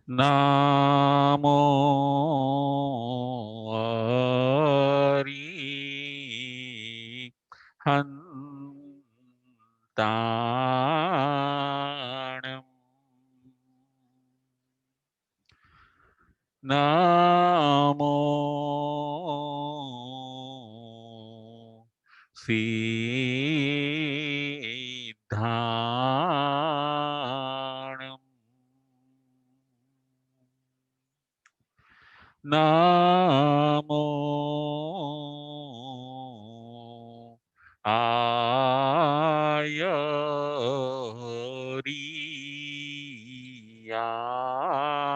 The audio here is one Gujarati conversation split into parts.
નામો હંતાણમ નમો સિદ્ધાણમ નમો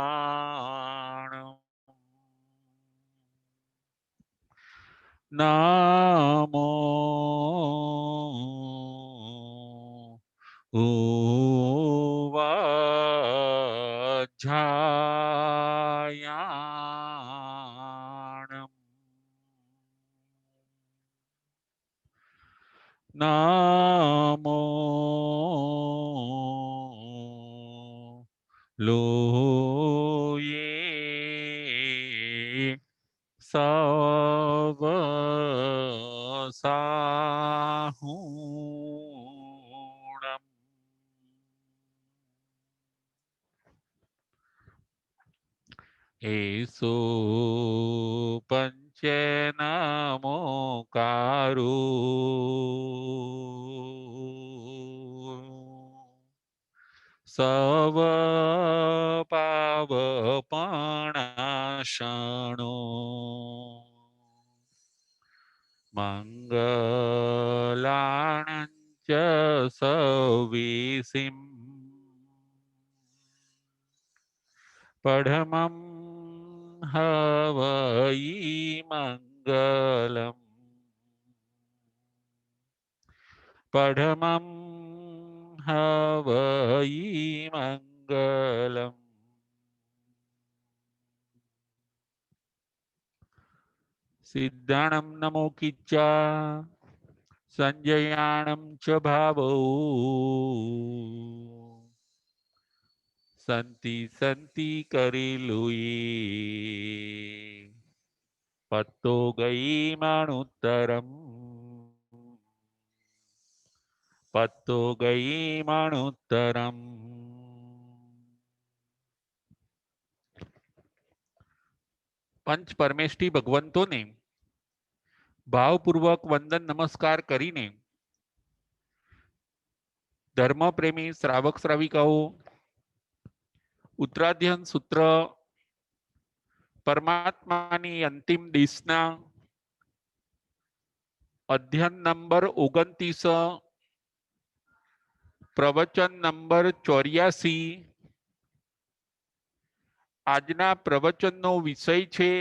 આયરિયાણમ નમો ઉવાજાયાણમ નમો લોયે સવસાહુણમ એસો પંચનમોકારો સવ પાવપણાશણો મંગલાણં ચ સવિસિં પડમં હવઈ મંગલમ પડમં હવઈ મંગલમ સિદ્ધાણમ નમો કિચ્ચા સંજયાણમ ચ ભાવૌ સંતિ સંતિ કરેલુયે પત્તો ગઈ મણુત્તરમ પત્તો ગઈ મણુત્તરમ પંચ પરમેષ્ઠી ભગવંતોને ભાવપૂર્વક વંદન નમસ્કાર કરીને ધર્મપ્રેમી શ્રાવક શ્રાવિકાઓ ઉત્તરાધ્યન સૂત્ર પરમાત્માની અંતિમ દિશના અધ્યયન નંબર 29 પ્રવચન નંબર 84 આજના પ્રવચનનો વિષય છે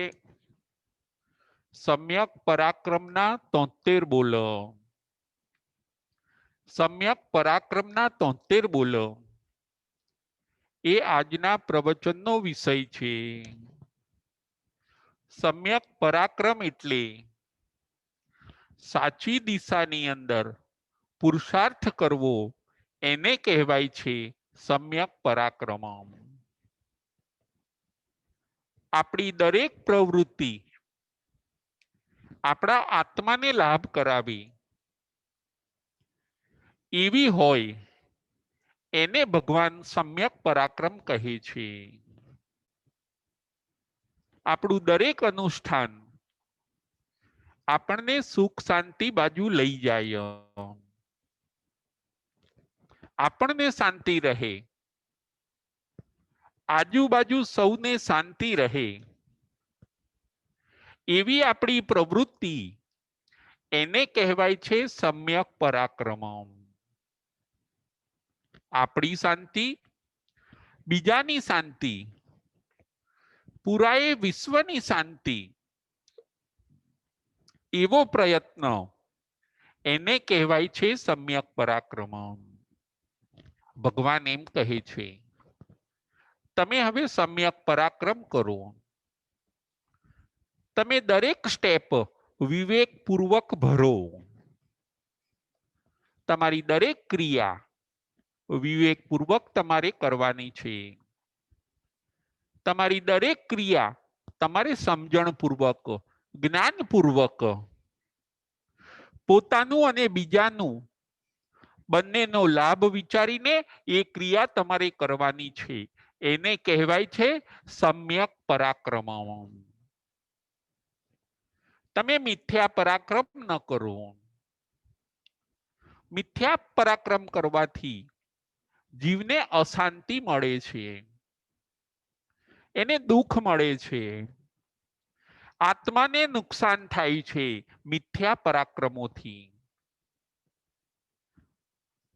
સમ્યક પરાક્રમના 73 બોલો. સમ્યક પરાક્રમના 73 બોલો એ આજના પ્રવચનનો વિષય છે. સમ્યક પરાક્રમ એટલે સાચી દિશાની અંદર પુરુષાર્થ કરવો, એને કહેવાય છે સમ્યક પરાક્રમ. આપણી દરેક પ્રવૃત્તિ આપણા આત્માને લાભ કરાવી એવી હોય એને ભગવાન સમ્યક પરાક્રમ કહે છે. આપણું દરેક અનુષ્ઠાન આપણને સુખ શાંતિ બાજુ લઈ જાય, આપણને શાંતિ રહે, આજુબાજુ સૌને શાંતિ રહે એવી આપણી પ્રવૃત્તિ એને કહેવાય છે સમ્યક પરાક્રમ. આપણી શાંતિ, બીજાની શાંતિ, પૂરાએ વિશ્વની શાંતિ એવો પ્રયત્ન એને કહેવાય છે સમ્યક પરાક્રમ. ભગવાન એમ કહે છે તમે હવે સમ્યક પરાક્રમ કરો, તમે દરેક સ્ટેપ વિવેકપૂર્વક ભરો, તમારી દરેક ક્રિયા વિવેકપૂર્વક તમારે કરવાની છે. તમારી દરેક ક્રિયા તમારે સમજણપૂર્વક, જ્ઞાનપૂર્વક પોતાનું અને બીજાનું બંનેનો લાભ વિચારીને એ ક્રિયા તમારે કરવાની છે. એને કહેવાય છે સમ્યક પરાક્રમ. તમે મિથ્યા પરાક્રમ ન કરો. મિથ્યા પરાક્રમ કરવાથી જીવને અશાંતિ મળે છે, એને દુઃખ મળે છે, આત્માને નુકસાન થાય છે મિથ્યા પરાક્રમોથી.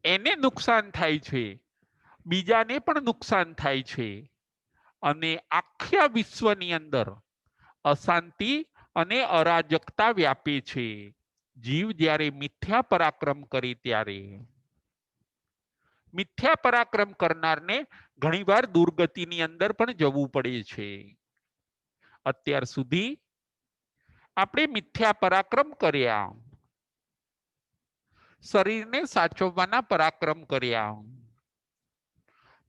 એને નુકસાન થાય છે, બીજાને પણ નુકસાન થાય છે, અને આખા વિશ્વની અંદર અશાંતિ અને અરાજકતા વ્યાપે છે. જીવ જ્યારે મિથ્યા પરાક્રમ કરે ત્યારે. મિથ્યા પરાક્રમ કરનારને ઘણીવાર દુર્ગતિની અંદર પણ જવું પડે છે. અત્યાર સુધી આપણે મિથ્યા પરાક્રમ કર્યા, શરીરને સાચવવાના પરાક્રમ કર્યા,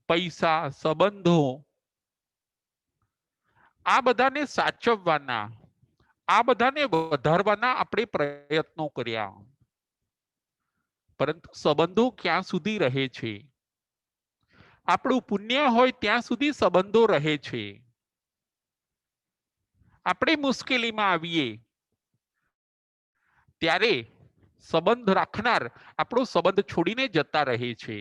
પૈસા, સંબંધો આ બધાને સાચવવાના, આ બધાને વધારવાના આપણે પ્રયત્નો કર્યા. પરંતુ સંબંધો ક્યાં સુધી રહે છે? આપણું પુણ્ય હોય ત્યાં સુધી સંબંધો રહે છે. આપણે મુશ્કેલીમાં આવીએ ત્યારે સંબંધ રાખનાર આપણો સંબંધ છોડીને જતા રહે છે.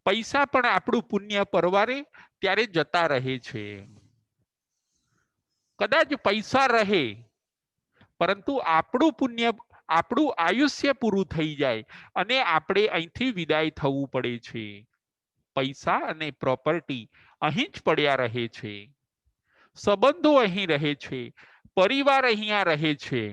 પૈસા પણ આપણું પુણ્ય પરવારે ત્યારે જતા રહે છે. કદાચ પૈસા રહે પરંતુ આપણું પુણ્ય, આપણું આયુષ્ય પૂરું થઈ જાય અને આપણે અહીંથી વિદાય થવું પડે છે. પૈસા અને પ્રોપર્ટી અહીં જ પડ્યા રહે છે, સંબંધો અહીં રહે છે, પરિવાર અહીંયા રહે છે,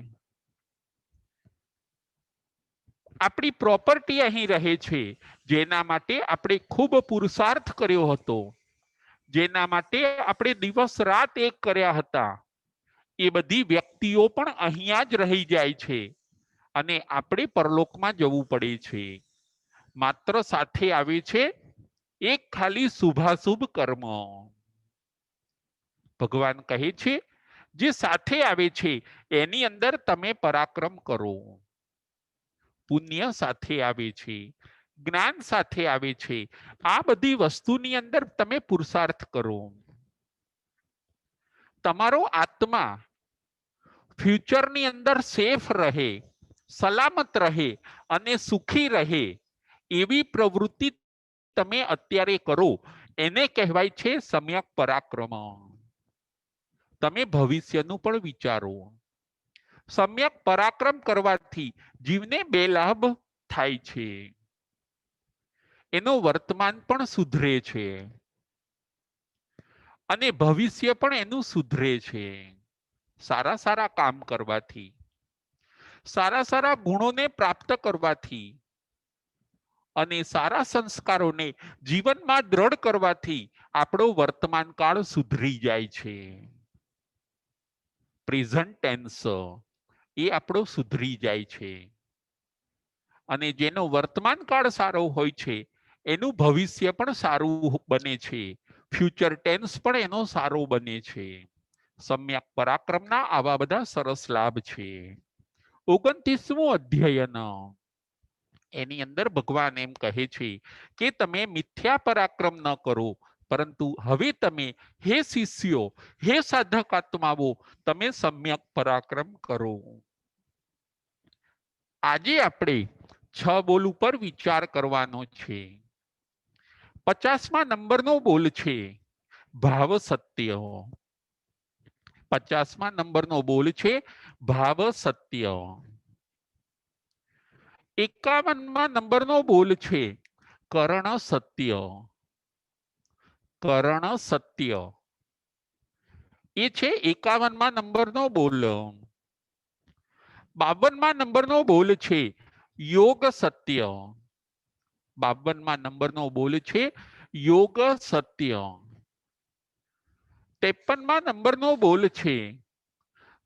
આપણી પ્રોપર્ટી અહીં રહે છે, જેના માટે આપણે ખૂબ પુરુષાર્થ કર્યો હતો, જેના માટે આપણે દિવસ રાત એક કર્યા હતા, એ બધી વ્યક્તિઓ પણ અહીંયા જ રહી જાય છે અને આપણે પરલોકમાં જવું પડે છે. માત્ર સાથે આવે છે એક ખાલી શુભાશુભ કર્મ. ભગવાન કહે છે જે સાથે આવે છે એની અંદર તમે પરાક્રમ કરો. પુણ્ય સાથે આવે છે, જ્ઞાન સાથે આવે છે, આ બધી વસ્તુની અંદર તમે પુરુષાર્થ કરો. તમારો આત્મા ફ્યુચરની અંદર સેફ રહે, સલામત રહે અને સુખી રહે એવી પ્રવૃત્તિ તમે અત્યારે કરો, એને કહેવાય છે સમ્યક પરાક્રમ. તમે ભવિષ્યનું પણ વિચારો. સમ્યક પરાક્રમ કરવાથી જીવને બે લાભ થાય છે. એનો વર્તમાન પણ સુધરે છે અને ભવિષ્ય પણ એનું સુધરે છે. સારા સારા કામ કરવાથી, સારા સારા ગુણોને પ્રાપ્ત કરવાથી અને સારા સંસ્કારોને જીવનમાં દ્રઢ કરવાથી આપણો વર્તમાન કાળ સુધરી જાય છે. પ્રેઝન્ટ ટેન્સ એ આપણો સુધરી જાય છે અને જેનો વર્તમાન કાળ સારો હોય છે એનું ભવિષ્ય પણ સારું બને છે, ફ્યુચર ટેન્સ પણ એનો સારો બને છે. સમ્યક પરાક્રમના આવા બધા સરસ લાભ છે. 29મું અધ્યયન, એની અંદર ભગવાન એમ કહે છે કે તમે મિથ્યા પરાક્રમ ન કરો, પરંતુ હવે તમે હે શિષ્યો, હે સાધકાત્માઓ, તમે સમ્યક પરાક્રમ કરો. આજે આપણે 6 બોલ ઉપર વિચાર કરવાનો છે. 50મા નંબરનો બોલ છે ભાવ સત્ય. 50મા નંબરનો બોલ છે ભાવ સત્ય. 51મા નંબરનો બોલ છે કર્ણ સત્ય. કર્ણ સત્ય એ છે 51મા નંબરનો બોલ. 52મા નંબરનો બોલ છે યોગ સત્ય. 52મા નંબરનો બોલ છે યોગ સત્ય. 53મા નંબરનો બોલ છે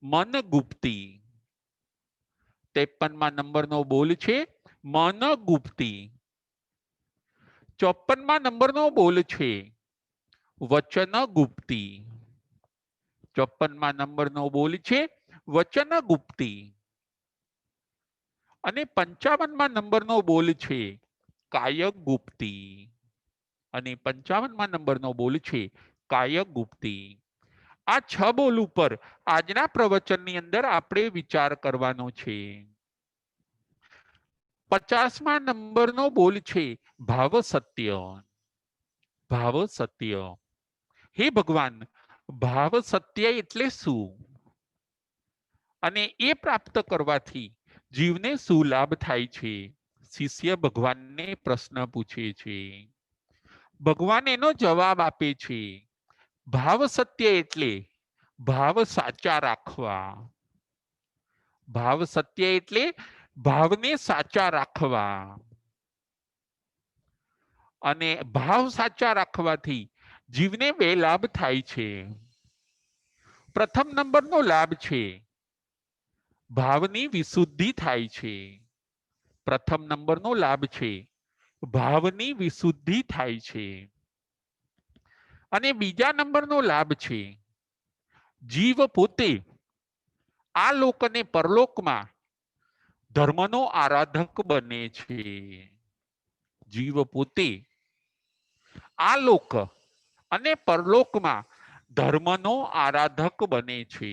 મન ગુપ્તી. 53મા નંબરનો બોલ છે મન ગુપ્તી. 54મા નંબરનો બોલ છે વચનગુપ્તી. 54મા નંબરનો બોલ છે વચનગુપ્તી. અને 55મા નંબરનો બોલ છે કાયકગુપ્તી. અને 55મા નંબરનો બોલ છે કાયકગુપ્તી. આ 6 બોલ ઉપર આજના પ્રવચનની અંદર આપણે વિચાર કરવાનો છે. 50મા નંબરનો બોલ છે ભાવ સત્ય. ભાવ સત્ય. હે ભગવાન, ભાવ સત્ય એટલે શું? અને એ પ્રાપ્ત કરવાથી જીવને શું લાભ થાય છે? શિષ્ય ભગવાનને પ્રશ્ન પૂછે છે. ભગવાન એનો જવાબ આપે છે. ભાવ સત્ય એટલે ભાવ સાચા રાખવા. ભાવ સત્ય એટલે ભાવને સાચા રાખવા. અને ભાવ સાચા રાખવાથી જીવને 2 લાભ થાય છે. પ્રથમ નંબરનો લાભ છે ભાવની વિશુદ્ધિ થાય છે. પ્રથમ નંબરનો લાભ છે ભાવની વિશુદ્ધિ થાય છે. અને બીજા નંબરનો લાભ છે જીવ પોતે આ લોક અને પરલોકમાં ધર્મનો આરાધક બને છે. જીવ પોતે આ લોક અને પરલોકમાં ધર્મનો આરાધક બને છે.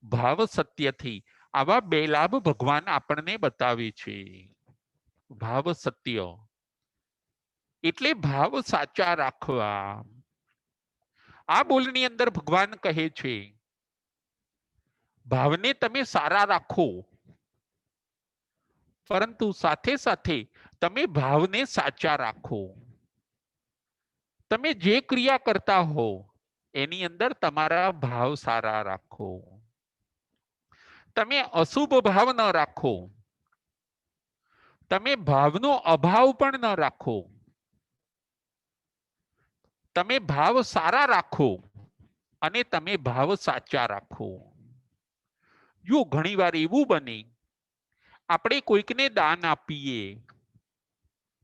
ભાવ સત્યથી આવા 2 લાભ ભગવાન આપણને બતાવે છે. ભાવ સત્ય એટલે ભાવ સાચા રાખવા. આ બોલની અંદર ભગવાન કહે છે ભાવને તમે સારા રાખો, પરંતુ સાથે સાથે તમે ભાવને સાચા રાખો. તમે જે ક્રિયા કરતા હો એની અંદર તમારા ભાવ સારા રાખો. તમે અશુભ ભાવ ન રાખો. તમે ભાવનો અભાવ પણ ન રાખો. તમે ભાવ સારા રાખો અને તમે ભાવ સાચા રાખો. જો ઘણીવાર એવું બને આપણે કોઈકને દાન આપીએ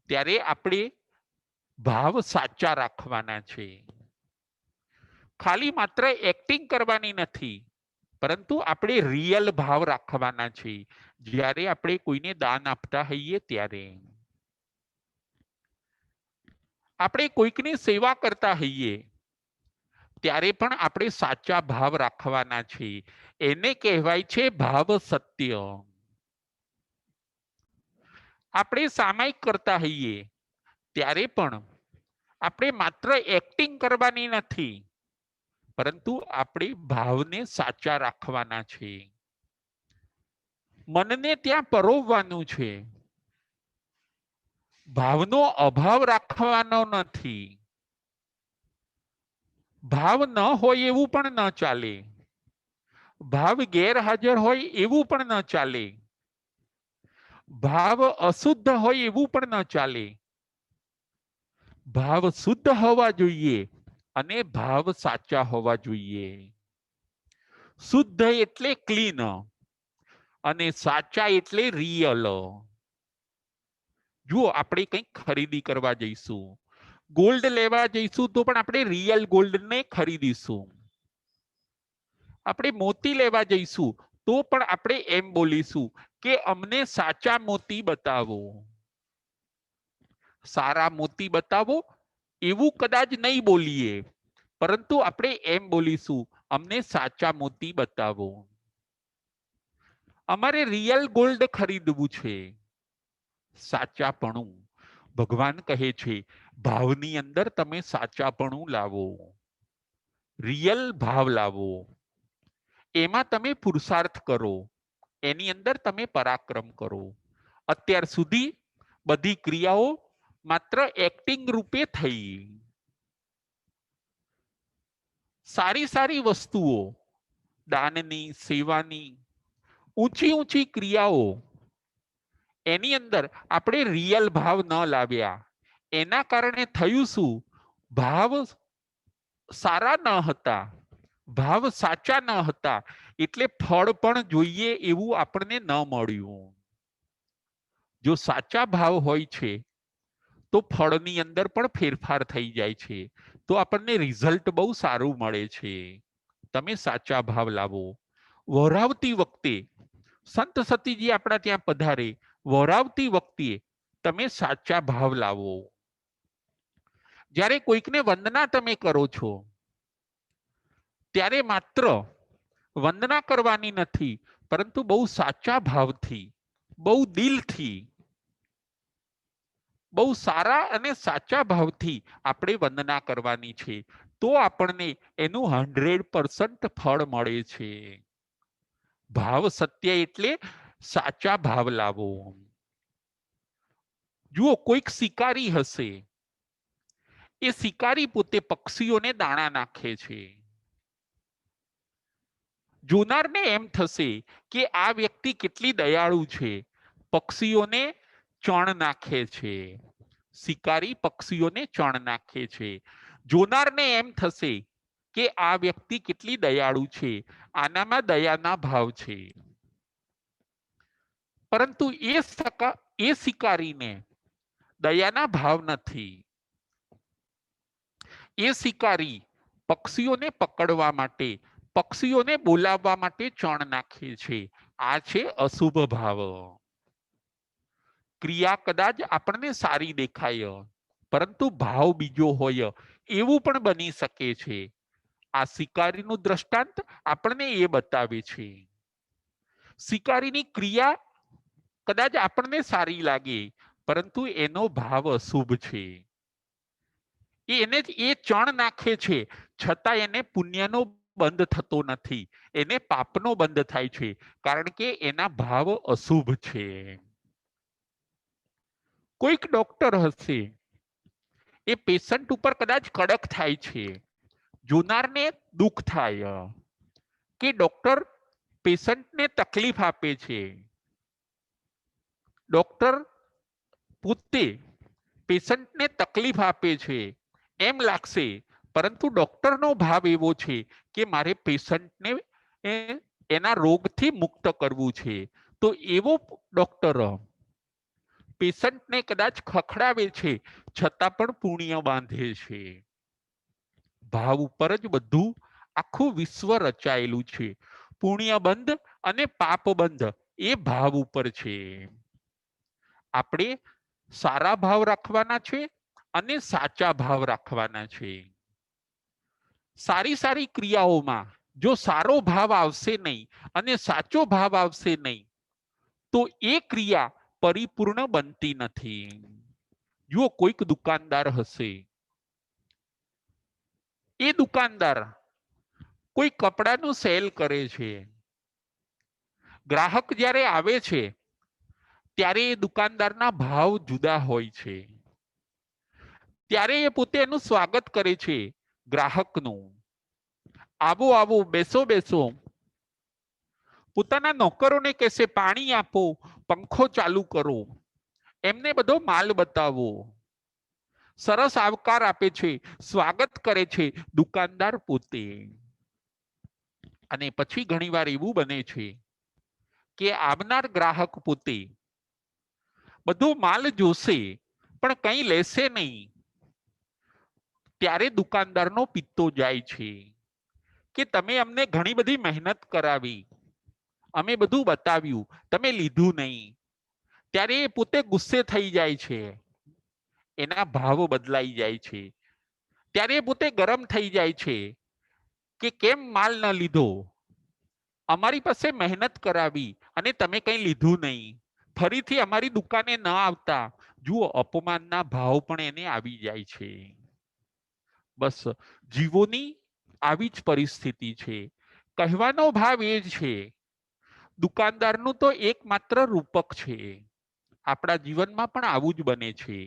ત્યારે આપણે ભાવ સાચા રાખવાના છે. ખાલી માત્ર એક્ટિંગ કરવાની નથી, પરંતુ આપણે રિયલ ભાવ રાખવાના છે જ્યારે આપણે કોઈને દાન આપતા હોઈએ ત્યારે. આપણે કોઈકની સેવા કરતા હોઈએ ત્યારે પણ આપણે સાચા ભાવ રાખવાના છે. એને કહેવાય છે ભાવ સત્ય. આપણે સામાયિક કરતા હોઈએ ત્યારે પણ આપણે માત્ર એક્ટિંગ કરવાની નથી, પરંતુ આપણે ભાવને સાચા રાખવાના છે. મનને ત્યાં પરોવવાનું છે. ભાવનો અભાવ રાખવાનો નથી. ભાવ ન હોય એવું પણ ન ચાલે. ભાવ ગેરહાજર હોય એવું પણ ન ચાલે. ભાવ અશુદ્ધ હોય એવું પણ ન ચાલે. ભાવ શુદ્ધ હોવા જોઈએ અને ભાવ સાચા હોવા જોઈએ. શુદ્ધ એટલે ક્લીન અને સાચા એટલે રિયલ. જો આપણે કંઈક ખરીદી કરવા જઈશું, ગોલ્ડ લેવા જઈશું તો પણ આપણે રિયલ ગોલ્ડને ખરીદીશું. આપણે મોતી લેવા જઈશું તો પણ આપણે એમ બોલીશું કે અમને સાચા મોતી બતાવો. સારા મોતી બતાવો એવું કદાચ નહીં બોલીએ, પરંતુ આપણે એમ બોલીશું અમને સાચા મોતી બતાવો. અમારે રિયલ ગોલ્ડ ખરીદવું છે. સાચાપણું. ભગવાન કહે છે ભાવની અંદર તમે સાચાપણું લાવો, રિયલ ભાવ લાવો. એમાં તમે પુરુષાર્થ કરો, એની અંદર તમે પરાક્રમ કરો. અત્યાર સુધી બધી ક્રિયાઓ માત્ર એક્ટિંગ રૂપે થઈ. સારી સારી વસ્તુઓ, દાનની, સેવાની, ઊંચી ઊંચી ક્રિયાઓ, એની અંદર આપણે રિયલ ભાવ ન લાવ્યા. એના કારણે થયું શું? ભાવ સારા ન હતા, ભાવ સાચા ન હતા, એટલે ફળ પણ જોઈએ એવું આપણને ન મળ્યું. જો સાચા ભાવ હોય છે તો ફળની અંદર પણ ફેરફાર થઈ જાય છે, તો આપણને રિઝલ્ટ બહુ સારું મળે છે. તમે સાચા ભાવ લાવો. વરાવતી વખતે સંત સતીજી આપણા ત્યાં પધારે, વરાવતી વખતે તમે સાચા ભાવ લાવો. જ્યારે કોઈકને વંદના તમે કરો છો ત્યારે માત્ર વંદના કરવાની નથી, પરંતુ બહુ સાચા ભાવથી, બહુ દિલથી, બહુ સારા અને સાચા ભાવથી આપણે વંદના કરવાની છે, તો આપણને એનું 100% ફળ મળે છે. ભાવ સત્ય એટલે સાચા ભાવ લાવો. જુઓ, કોઈક શિકારી હશે, એ શિકારી પોતે પક્ષીઓને દાણા નાખે છે. જોનારને એમ થશે કે આ વ્યક્તિ કેટલી દયાળુ છે, પક્ષીઓને ચણ નાખે છે. શિકારી પક્ષીઓને ચણ નાખે છે. જોનારને એમ થશે કે આ વ્યક્તિ કેટલી દયાળુ છે, આનામાં દયાના ભાવ છે. પરંતુ એ શિકારીને દયાના ભાવ નથી. એ શિકારી પક્ષીઓને પકડવા માટે, પક્ષીઓને બોલાવવા માટે ચણ નાખે છે. આ છે અશુભ ભાવ. ક્રિયા કદાચ આપણને સારી દેખાય, પરંતુ ભાવ બીજો હોય એવું પણ બની શકે છે. આ શિકારીનું દ્રષ્ટાંત આપણને એ બતાવે છે. શિકારીની ક્રિયા કદાચ આપણને સારી લાગે, પરંતુ એનો ભાવ અશુભ છે. એને એ ચણ નાખે છે, છતાં એને પુણ્યનો બંધ થતો નથી, એને પાપનો બંધ થાય છે, કારણ કે એના ભાવ અશુભ છે. કોઈક ડોક્ટર હશે, એ પેશન્ટ ઉપર કદાચ કડક થાય છે. જોનારને દુઃખ થાય કે ડોક્ટર પેશન્ટને તકલીફ આપે છે. ડોક્ટર પોતે પેશન્ટને તકલીફ આપે છે એમ લાગશે, પરંતુ ડોક્ટરનો ભાવ એવો છે કે મારે પેશન્ટને એના રોગથી મુક્ત કરવું છે. તો એવો ડોક્ટર પેશન્ટને કદાચ ખખડાવે છે, છતાં પણ પુણ્ય બાંધે છે. ભાવ ઉપર જ બધું આખું વિશ્વ રચાયેલું છે. પુણ્ય બંધ અને પાપ બંધ એ ભાવ ઉપર છે. આપણે સારા ભાવ રાખવાના છે અને સાચા ભાવ રાખવાના છે. સારી સારી ક્રિયાઓમાં જો સારો ભાવ આવશે નહીં અને સાચો ભાવ આવશે નહીં, તો એ ક્રિયા પરિપૂર્ણ બનતી નથી. જો કોઈક દુકાનદાર હશે, એ દુકાનદાર કોઈ કપડાનું સેલ કરે છે. ગ્રાહક જ્યારે આવે છે ત્યારે એ દુકાનદારના ભાવ જુદા હોય છે. ત્યારે એ પોતે એનું સ્વાગત કરે છે ગ્રાહકનું. આવો આવો, બેસો બેસો. પોતાના નોકરોને કહેશે પાણી આપો, પંખો ચાલુ કરો, એમને બધો માલ બતાવો. સરસ આવકાર આપે છે, સ્વાગત કરે છે દુકાનદાર પોતે. અને પછી ઘણીવાર એવું બને છે કે આવનાર ગ્રાહક પોતે બધો માલ જોશે પણ કંઈ લેશે નહીં. ત્યારે દુકાનદારનો પિત્તો જાય છે કે તમે અમને ઘણી બધી મહેનત કરાવી, અમે બધું બતાવ્યું, તમે લીધું નહીં. ત્યારે એ પોતે ગુસ્સે થઈ જાય છે, એના ભાવ બદલાઈ જાય છે. ત્યારે એ પોતે ગરમ થઈ જાય છે કે કેમ માલ ન લીધો, અમારી પાસે મહેનત કરાવી અને તમે કંઈ લીધું નહીં, ફરીથી અમારી દુકાને ન આવતા. જુઓ, અપમાનના ભાવ પણ એને આવી જાય છે. બસ જીવોની આવી જ પરિસ્થિતિ છે. કહેવાનો ભાવ એ છે, દુકાનદારનું તો એકમાત્ર રૂપક છે. આપણા જીવનમાં પણ આવું જ બને છે.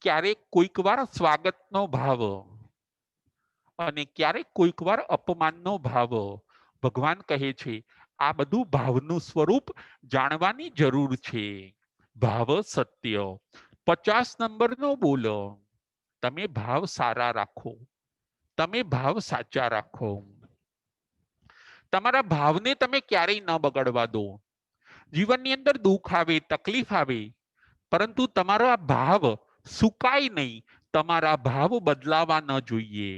ક્યારેક કોઈક વાર સ્વાગતનો ભાવ અને ક્યારેક કોઈક વાર અપમાનનો ભાવ. ભગવાન કહે છે આ બધું ભાવનું સ્વરૂપ જાણવાની જરૂર છે. ભાવ સત્ય. 50 નંબરનો બોલો. તમે ભાવ સારા રાખો, તમે ભાવ સાચા રાખો. તમારા ભાવને તમે ક્યારેય ન બગડવા દો. જીવનની અંદર દુઃખ આવે, તકલીફ આવે, પરંતુ તમારો આ ભાવ સુકાય નહીં, તમારા ભાવ બદલાવા ન જોઈએ.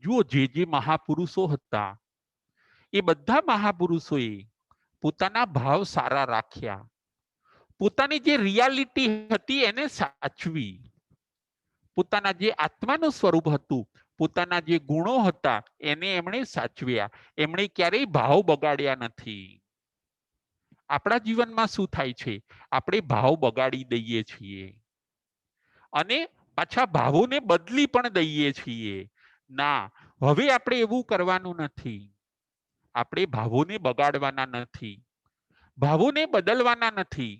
જુઓ, જે મહાપુરુષો હતા એ બધા મહાપુરુષોએ પોતાના ભાવ સારા રાખ્યા, પોતાની જે રિયાલિટી હતી એને સાચવી, પોતાના જે આત્માનું સ્વરૂપ હતું, પોતાના જે ગુણો હતા એને એમણે સાચવ્યા, એમણે ક્યારેય ભાવ બગાડ્યા નથી. આપણા જીવનમાં શું થાય છે? આપણે ભાવ બગાડી દઈએ છીએ અને પાછા ભાવોને બદલી પણ દઈએ છીએ. ના, હવે આપણે એવું કરવાનું નથી. આપણે ભાવોને બગાડવાના નથી, ભાવોને બદલવાના નથી,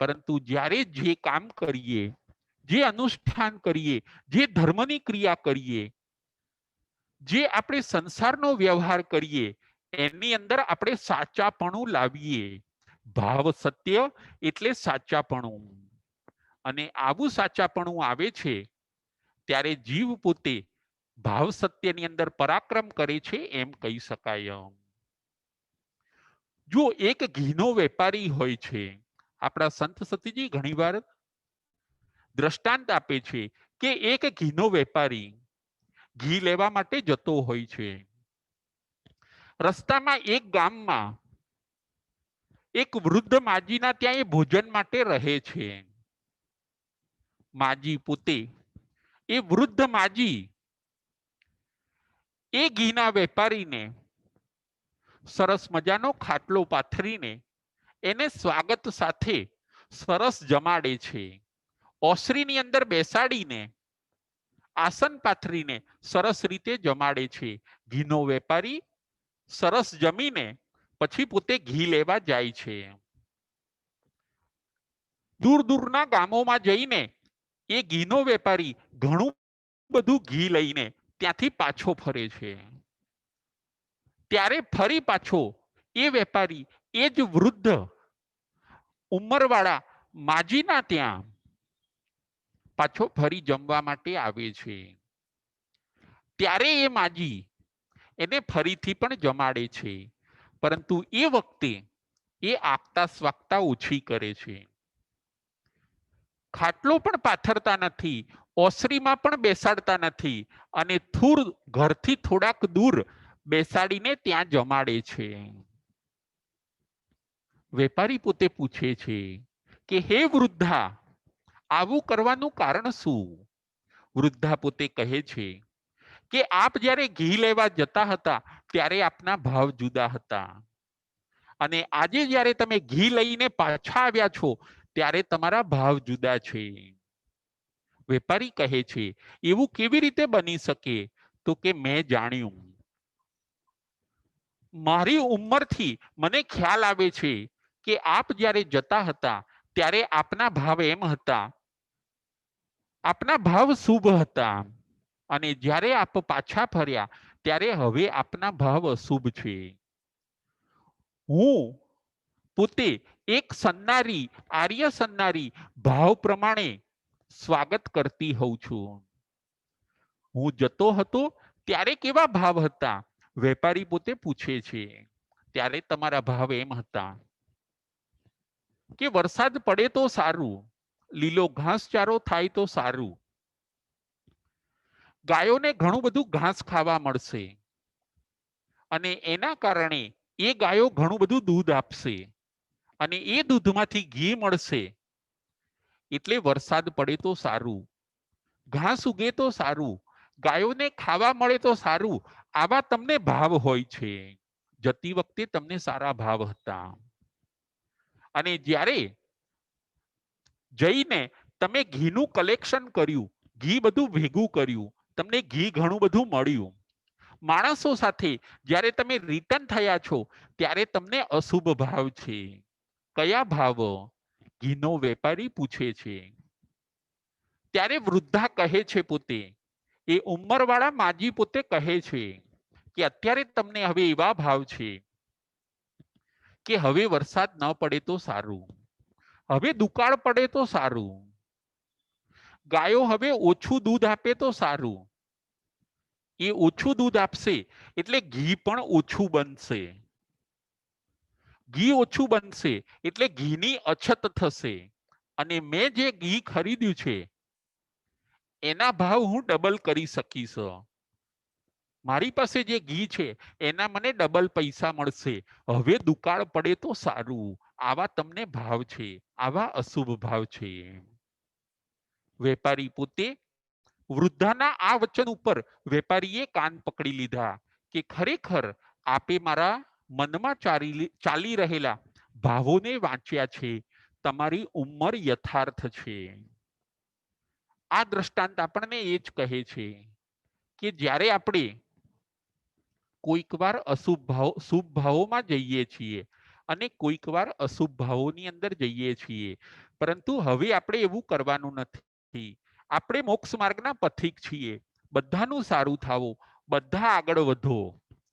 પરંતુ જ્યારે જે કામ કરીએ, જે અનુષ્ઠાન કરીએ, જે ધર્મની ક્રિયા કરીએ, જે આપણે સંસારનો વ્યવહાર કરીએ, એની અંદર આપણે સાચાપણું લાવીએ. ભાવ સત્ય એટલે સાચાપણું. અને આવું સાચાપણું આવે છે ત્યારે જીવ પોતે ભાવ સત્યની અંદર પરાક્રમ કરે છે એમ કહી શકાય. જો એક ઘીનો વેપારી હોય છે, આપણા સંત સતીજી ઘણીવાર દ્રષ્ટાંત આપે છે કે એક ઘીનો વેપારી ઘી લેવા માટે જતો હોય છે. રસ્તામાં એક ગામમાં એક વૃદ્ધ માજીના ત્યાં એ ભોજન માટે રહે છે. માજી પોતે, એ વૃદ્ધ માજી એ ઘીના વેપારીને સરસ મજાનો ખાટલો પાથરીને એને સ્વાગત સાથે સરસ જમાડે છે. ઓસરીની અંદર બેસાડીને આસન પાથરીને સરસ રીતે જમાડે છે. ઘીનો વેપારી સરસ જમીને પછી પોતે ઘી લેવા જાય છે. દૂર દૂરના ગામોમાં જઈને એ ઘીનો વેપારી ઘણું બધું ઘી લઈને ત્યાંથી પાછો ફરે છે. ત્યારે ફરી પાછો એ વેપારી એ જ વૃદ્ધ ઉંમરવાળા માજીના ત્યાં પાછો ફરી જમવા માટે આવે છે. ત્યારે એ માજી એને ફરીથી પણ જમાડે છે, પરંતુ એ વખતે એ આગતા સ્વાગતા ઓછી કરે છે. ખાટલો પણ પાથરતા નથી, ઓસરીમાં પણ બેસાડતા નથી, અને ઘરથી થોડાક દૂર બેસાડીને ત્યાં જમાડે છે. વેપારી પોતે પૂછે છે કે હે વૃદ્ધા, આવું કરવાનું કારણ શું? વૃદ્ધા પોતે કહે છે કે આપ જ્યારે ઘી લેવા જતા હતા ત્યારે આપના ભાવ જુદા હતા, અને આજે જ્યારે તમે ઘી લઈને પાછા આવ્યા છો ત્યારે તમારા ભાવ જુદા છે. વેપારી કહે છે એવું કેવી રીતે બની શકે? તો કે મેં જાણ્યું, મારી ઉંમરથી મને ખ્યાલ આવે છે કે આપ જ્યારે જતા હતા ત્યારે આપના ભાવ એમ હતા, આપના ભાવ શુભ હતા, અને જ્યારે આપ પાછા ફર્યા ત્યારે હવે આપના ભાવ અશુભ છે. હું પોતે એક સન્નારી, આર્ય સન્નારી ભાવ પ્રમાણે સ્વાગત કરતી હોઉં છું. હું જતો હતો ત્યારે કેવા ભાવ હતા? વેપારી પોતે પૂછે છે. ત્યારે તમારા ભાવ એમ હતા કે વરસાદ પડે તો સારું, લીલો ઘાસચારો થાય તો સારું, ગાયોને ઘણું બધું ઘાસ ખાવા મળશે, અને એના કારણે એ ગાયો ઘણું બધું દૂધ આપશે, અને એ દૂધમાંથી ઘી મળશે, એટલે વરસાદ પડે તો સારું, ઘાસ ઉગે તો સારું, ગાયોને ખાવા મળે તો સારું. આવા તમને ભાવ હોય છે. જતી વખતે તમને સારા ભાવ હતા, અને જ્યારે જઈને તમે ઘીનું કલેક્શન કર્યું, ઘી બધું ભેગું કર્યું, તમને ઘી ઘણું બધું મળ્યું, માણસો સાથે જ્યારે તમે રિટર્ન થયા છો ત્યારે તમને અશુભ ભાવ છે. કયા ભાવ? ઘીનો વેપારી પૂછે છે. ત્યારે વૃદ્ધા કહે છે, પોતે એ ઉંમરવાળા માજી પોતે કહે છે કે અત્યારે તમને હવે એવા ભાવ છે કે હવે વરસાદ ન પડે તો સારું, હવે દુકાળ પડે તો સારું, ગાયો હવે ઓછું દૂધ આપે તો સારું. એ ઓછું દૂધ આપશે એટલે ઘી પણ ઓછું બનશે, ઘી ઓછું બનશે એટલે ઘીની અછત થશે, અને મેં જે ઘી ખરીદ્યું છે એના ભાવ હું ડબલ કરી શકીશ. મારી પાસે જે ઘી છે એના મને ડબલ પૈસા મળશે. હવે દુકાળ પડે તો સારું. આવા તમને ભાવ છે, આવા અશુભ ભાવ છે. વેપારી પોતે વૃદ્ધાના આ વચન ઉપર વેપારીએ કાન પકડી લીધા કે ખરેખર આપે મારા મનમાં ચાલી રહેલા ભાવોને વાંચ્યા છે. તમારી ઉંમર યથાર્થ છે. આ દ્રષ્ટાંત આપણને એ જ કહે છે કે જ્યારે આપણે કોઈક વાર અશુભ ભાવ શુભ ભાવોમાં જઈએ છીએ અને કોઈક વાર અશુભ ભાવોની અંદર જઈએ છીએ, પરંતુ હવે આપણે એવું કરવાનું નથી. આપણે મોક્ષ માર્ગના પથિક છીએ. બધાનું સારું થાવું, બધા આગળ વધો,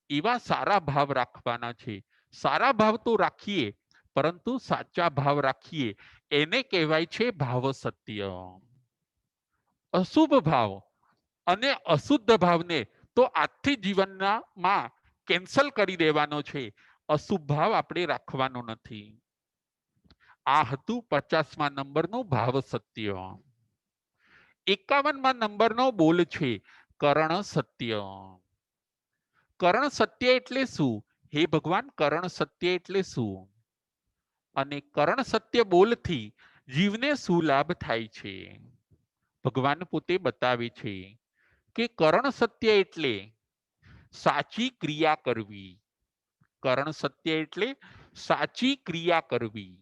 એવા સારા ભાવ રાખવાના છે. સારા ભાવ તો રાખીએ, પરંતુ સાચા ભાવ રાખીએ. એને કહેવાય છે ભાવ સત્ય. અશુભ ભાવ અને અશુદ્ધ ભાવને તો આજથી જીવનમાં કેન્સલ કરી દેવાનો છે. અશુભ ભાવ આપણે રાખવાનો નથી. આ હતું 50મા નંબરનું ભાવ સત્ય. 51મા નંબરનો બોલ છે કરણ સત્ય. કરણ સત્ય એટલે શું? હે ભગવાન, કરણ સત્ય એટલે શું? અને કરણ સત્ય બોલથી જીવને શું લાભ થાય છે? ભગવાન પોતે બતાવે છે કે કરણ સત્ય એટલે સાચી ક્રિયા કરવી. કરણ સત્ય એટલે સાચી ક્રિયા કરવી.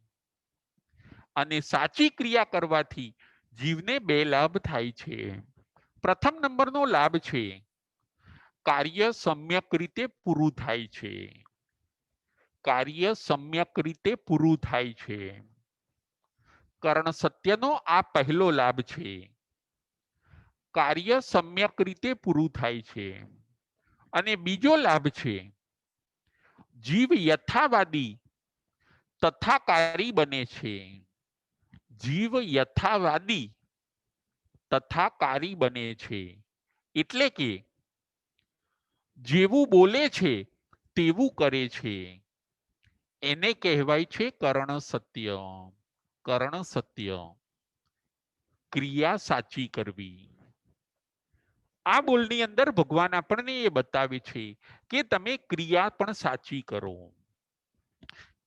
અને સાચી ક્રિયા કરવાથી જીવને બે લાભ થાય છે. પ્રથમ નંબરનો લાભ છે કાર્ય સમ્યક રીતે પૂરું થાય છે. કાર્ય સમ્યક રીતે પૂરું થાય છે. કરણ સત્યનો આ પહેલો લાભ છે. કાર્ય સમ્યક રીતે પૂરું થાય છે. અને બીજો લાભ છે જીવ યથાવાદી તથાકારી બને છે. જીવ યથાવાદી તથાકારી બને છે. એટલે કે જેવું બોલે છે તેવું કરે છે. એને કહેવાય છે કરણ સત્ય. કરણ સત્ય, ક્રિયા સાચી કરવી. આ બોલની અંદર ભગવાન આપણને એ બતાવે છે કે તમે ક્રિયા પણ સાચી કરો.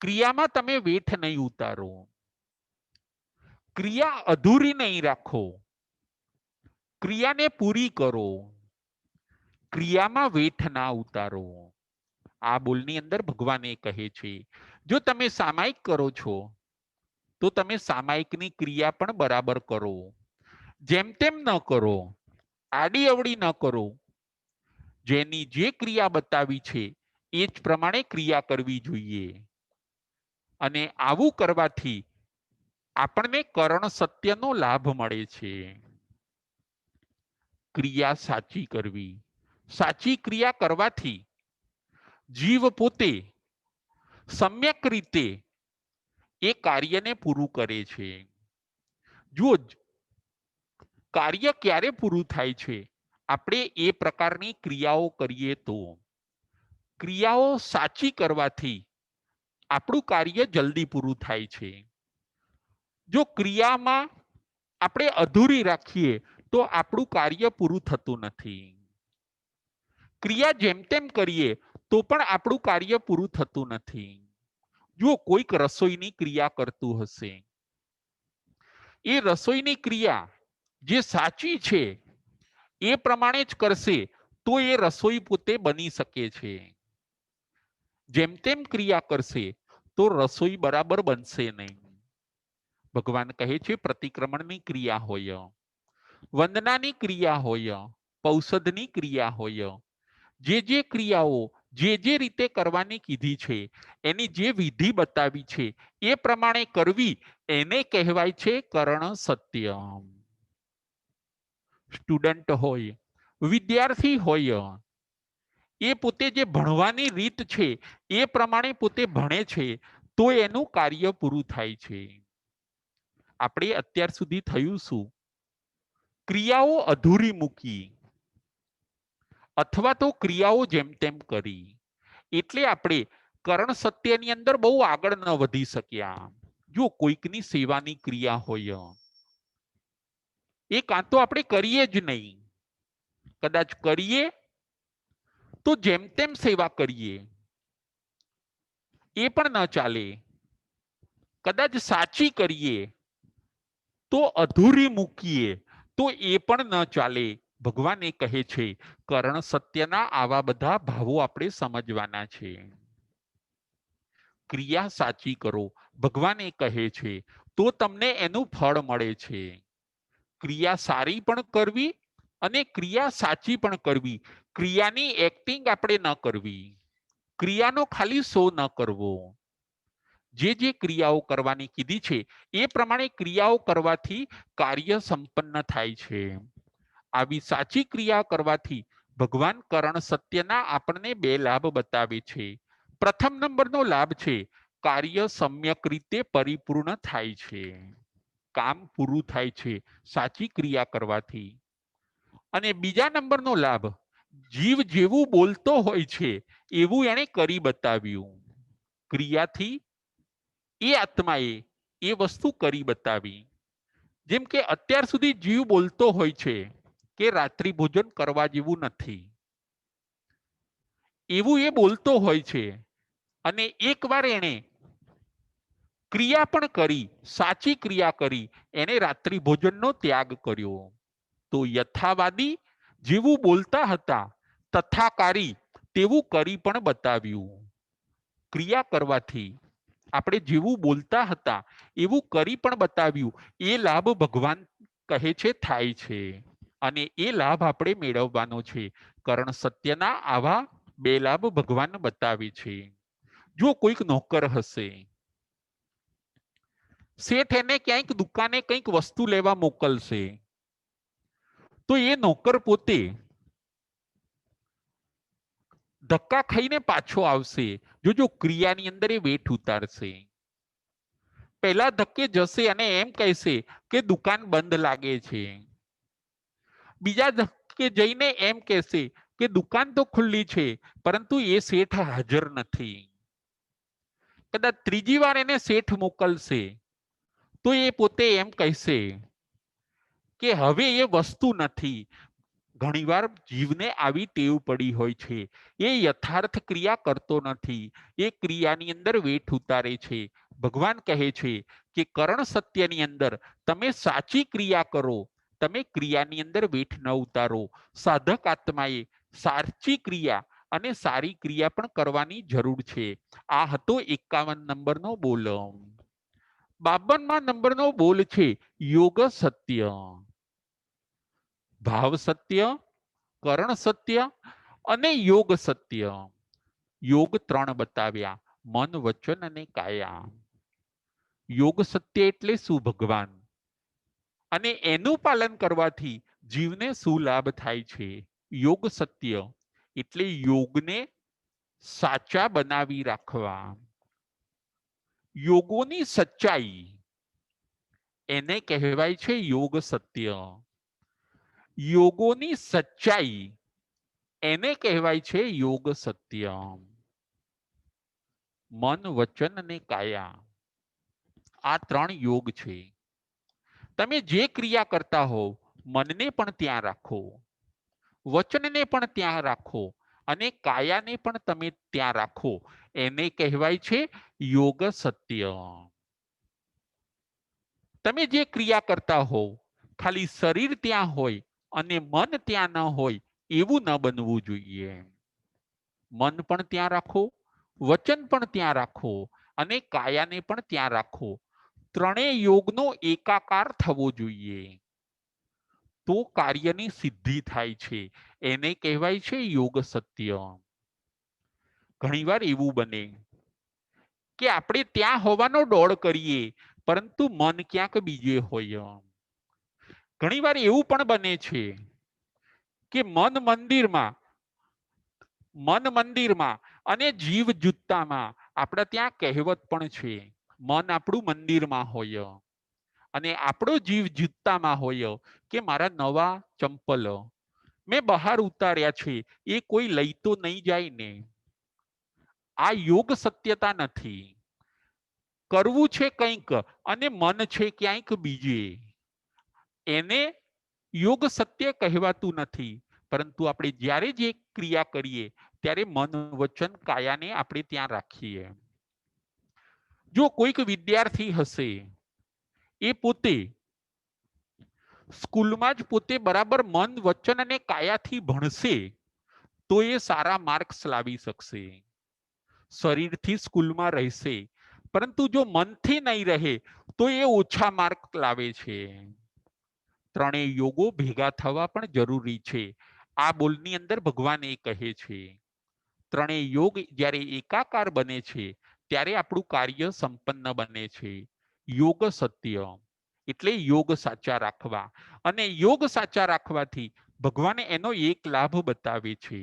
ક્રિયામાં તમે વેઠ નહીં ઉતારો. ક્રિયા અધૂરી નહીં રાખો. ક્રિયાને પૂરી કરો. ક્રિયામાં વેઠ ના ઉતારો. આ બોલની અંદર ભગવાન એ કહે છે જો તમે સામાયિક કરો છો તો તમે સામાયિકની ક્રિયા પણ બરાબર કરો. જેમ તેમ ન કરો, આડી અવડી ન કરો. જેની જે ક્રિયા બતાવી છે એ જ પ્રમાણે ક્રિયા કરવી જોઈએ. અને આવું કરવાથી આપણને કરણ સત્યનો લાભ મળે છે. ક્રિયા સાચી કરવી. સાચી ક્રિયા કરવાથી જીવ પોતે સમ્યક રીતે એ કાર્યને પૂરું કરે છે. જો કાર્ય ક્યારે પૂરું થાય છે? આપણે એ પ્રકારની ક્રિયાઓ કરીએ તો. ક્રિયાઓ સાચી કરવાથી આપણું કાર્ય જલ્દી પૂરું થાય છે. જો ક્રિયામાં આપણે અધૂરી રાખીએ તો આપણું કાર્ય પૂરું થતું નથી. ક્રિયા જેમ તેમ કરીએ તો પણ આપણું કાર્ય પૂરું થતું નથી. જો કોઈક રસોઈની ક્રિયા કરતું હશે, એ રસોઈની ક્રિયા જે સાચી છે એ પ્રમાણે જ કરશે તો એ રસોઈ પોતે બની શકે છે. જેમ તેમ ક્રિયા કરશે તો રસોઈ બરાબર બનશે નહીં. ભગવાન કહે છે પ્રતિક્રમણની ક્રિયા હોય, વંદનાની ક્રિયા હોય, પૌષધની ક્રિયા હોય, જે ક્રિયાઓ જે રીતે કરવાની કીધી છે એની જે વિધિ બતાવી છે એ પ્રમાણે કરવી, એને કહેવાય છે કરણ સત્ય. સ્ટુડન્ટ હોય, વિદ્યાર્થી હોય, એ પોતે જે ભણવાની રીત છે એ પ્રમાણે પોતે ભણે છે તો એનું કાર્ય પૂરું થાય છે. આપણે અત્યાર સુધી થયું શું? ક્રિયાઓ અધૂરી મૂકી અથવા તો ક્રિયાઓ જેમ તેમ કરી. એટલે આપણે કરણ સત્યની અંદર બહુ આગળ ન વધી શક્યા. જો કોઈકની સેવાની ક્રિયા હોય, એ કાં તો આપણે કરીએ જ નહીં, કદાચ કરીએ તો જેમ તેમ સેવા કરીએ, એ પણ ન ચાલે. કદાચ સાચી કરીએ તો અધૂરી મૂકીએ તો એ પણ ન ચાલે. ભગવાન એ કહે છે કર્ણ સત્યના આવા બધા ભાવો આપણે સમજવાના છે. ક્રિયા સાચી કરો, ભગવાન એ કહે છે, તો તમને એનું ફળ મળે છે. ક્રિયા સારી પણ કરવી અને ક્રિયા સાચી પણ કરવી. ક્રિયાની એક્ટિંગ આપણે ન કરવી, ક્રિયાનો ખાલી શો ન કરવો. જે ક્રિયાઓ કરવાની કીધી છે એ પ્રમાણે ક્રિયાઓ કરવાથી કાર્ય સંપન્ન થાય છે. આવી સાચી ક્રિયા કરવાથી ભગવાન કર્ણ સત્યના આપણને બે લાભ બતાવે છે. પ્રથમ નંબરનો લાભ છે કાર્ય સમ્યક રીતે પરિપૂર્ણ થાય છે, કામ પૂરું થાય છે સાચી ક્રિયા કરવાથી. અને બીજા નંબરનો લાભ, જીવ જેવું બોલતો હોય છે એવું એને કરી બતાવ્યું. ક્રિયાથી એ આત્માએ એ વસ્તુ કરી બતાવી. જેમ કે અત્યાર સુધી જીવ બોલતો હોય છે કે રાત્રિ ભોજન કરવા જેવું નથી, એવું એ બોલતો હોય છે. અને એકવાર એને ક્રિયા પણ કરી, સાચી ક્રિયા કરી, એને રાત્રિ ભોજનનો ત્યાગ કર્યો. તો યથાવાદી જેવું બોલતા હતા તથાકારી તેવું કરી પણ બતાવ્યું. ક્રિયા કરવાથી આપણે જેવું બોલતા હતા એવું કરી પણ બતાવ્યું. એ લાભ ભગવાન કહે છે થાય છે, અને એ લાભ આપણે મેળવવાનો છે. કર્ણ સત્યના આવા બે લાભ ભગવાન બતાવે છે. જો કોઈક નોકર હશે, શેઠ એને ક્યાંક દુકાને કંઈક વસ્તુ લેવા મોકલશે, તો એ નોકર પોતે ધક્કા ખાઈને પાછો આવશે. જો ક્રિયાની અંદર એ વેઠ ઉતારશે. પહેલા ધક્કે જશે અને એમ કહેશે કે દુકાન બંધ લાગે છે, બીજા ધક્કે જઈને એમ કહેશે કે દુકાન તો ખુલ્લી છે પરંતુ એ શેઠ હાજર નથી. કદાચ ત્રીજી વાર એને શેઠ મોકલશે તો એ પોતે એમ કહેશે કે હવે એ વસ્તુ નથી. ઘણીવાર જીવને આવી ટેવ પડી હોય છે, એ યથાર્થ ક્રિયા કરતો નથી, એ ક્રિયાની અંદર વેઠ ઉતારે છે. ભગવાન કહે છે કે કર્ણ સત્યની અંદર તમે સાચી ક્રિયા કરો, તમે ક્રિયાની અંદર વેઠ ન ઉતારો. સાધક આત્માએ સાચી ક્રિયા અને સારી ક્રિયા પણ કરવાની જરૂર છે. આ હતો 51 નંબરનો બોલ. 52 નંબરનો બોલ છે યોગ સત્ય. ભાવ સત્ય, કર્ણ સત્ય અને યોગ સત્ય. યોગ 3 બતાવ્યા, મન, વચન અને કાયા. યોગ સત્ય એટલે શું ભગવાન, અને એનું પાલન કરવાથી જીવને શું લાભ થાય છે. યોગ સત્ય એટલે યોગને સાચા બનાવી રાખવા, યોગોની સચ્ચાઈ, એને કહેવાય છે યોગ સત્ય. યોગોની સચ્ચાઈ, એને કહેવાય છે યોગ સત્ય. મન, વચન અને કાયા, આ 3 યોગ છે. તમે જે ક્રિયા કરતા હો મનને પણ ત્યાં રાખો, વચનને પણ ત્યાં રાખો અને કાયાને પણ તમે ત્યાં રાખો. એને કહેવાય છે યોગ સત્ય. તમે જે ક્રિયા કરતા હો ખાલી શરીર ત્યાં હોય અને મન ત્યાં ન હોય એવું ન બનવું જોઈએ. મન પણ ત્યાં રાખો, વચન પણ ત્યાં રાખો અને કાયાને પણ ત્યાં રાખો. ત્રણેય યોગનો એકાકાર થવો જોઈએ, તો કાર્યની સિદ્ધિ થાય છે. એને કહેવાય છે યોગ સત્ય. ઘણીવાર એવું બને કે આપણે ત્યાં હોવાનો દોડ કરીએ પરંતુ મન ક્યાંક બીજે હોય. ઘણીવાર એવું પણ બને છે કે મન મંદિરમાં અને જીવ જુત્તામાં. આપણે ત્યાં કહેવત પણ છે, મન આપણું મંદિરમાં હોય અને આપણો જીવ જુત્તામાં હોય કે મારા નવા ચંપલ મેં બહાર ઉતાર્યા છે, એ કોઈ લઈ તો નહીં જાય ને. આ યોગ સત્યતા નથી. કરવું છે કંઈક અને મન છે ક્યાંક બીજે. એને યોગ સત્ય કહેવાતું નથી, પરંતુ આપણે જ્યારે જે ક્રિયા કરીએ ત્યારે મન વચન કાયાને આપણે ત્યાં રાખીએ. જો કોઈક વિદ્યાર્થી હશે, એ પોતે સ્કૂલમાં જ પોતે બરાબર મન વચન અને કાયાથી ભણશે તો એ સારા માર્ક્સ લાવી શકશે. શરીરથી સ્કૂલમાં રહેશે, પરંતુ જો મનથી નહીં રહે તો એ ઓછા માર્ક લાવે છે. ત્રણેય યોગો ભેગા થવા પણ જરૂરી છે. આ બોલની અંદર ભગવાન એ કહે છે ત્રણેય યોગ જ્યારે એકાકાર બને છે ત્યારે આપણું કાર્ય સંપન્ન બને છે. યોગ સત્ય એટલે યોગ સાચા રાખવા, અને યોગ સાચા રાખવાથી ભગવાન એનો એક લાભ બતાવે છે.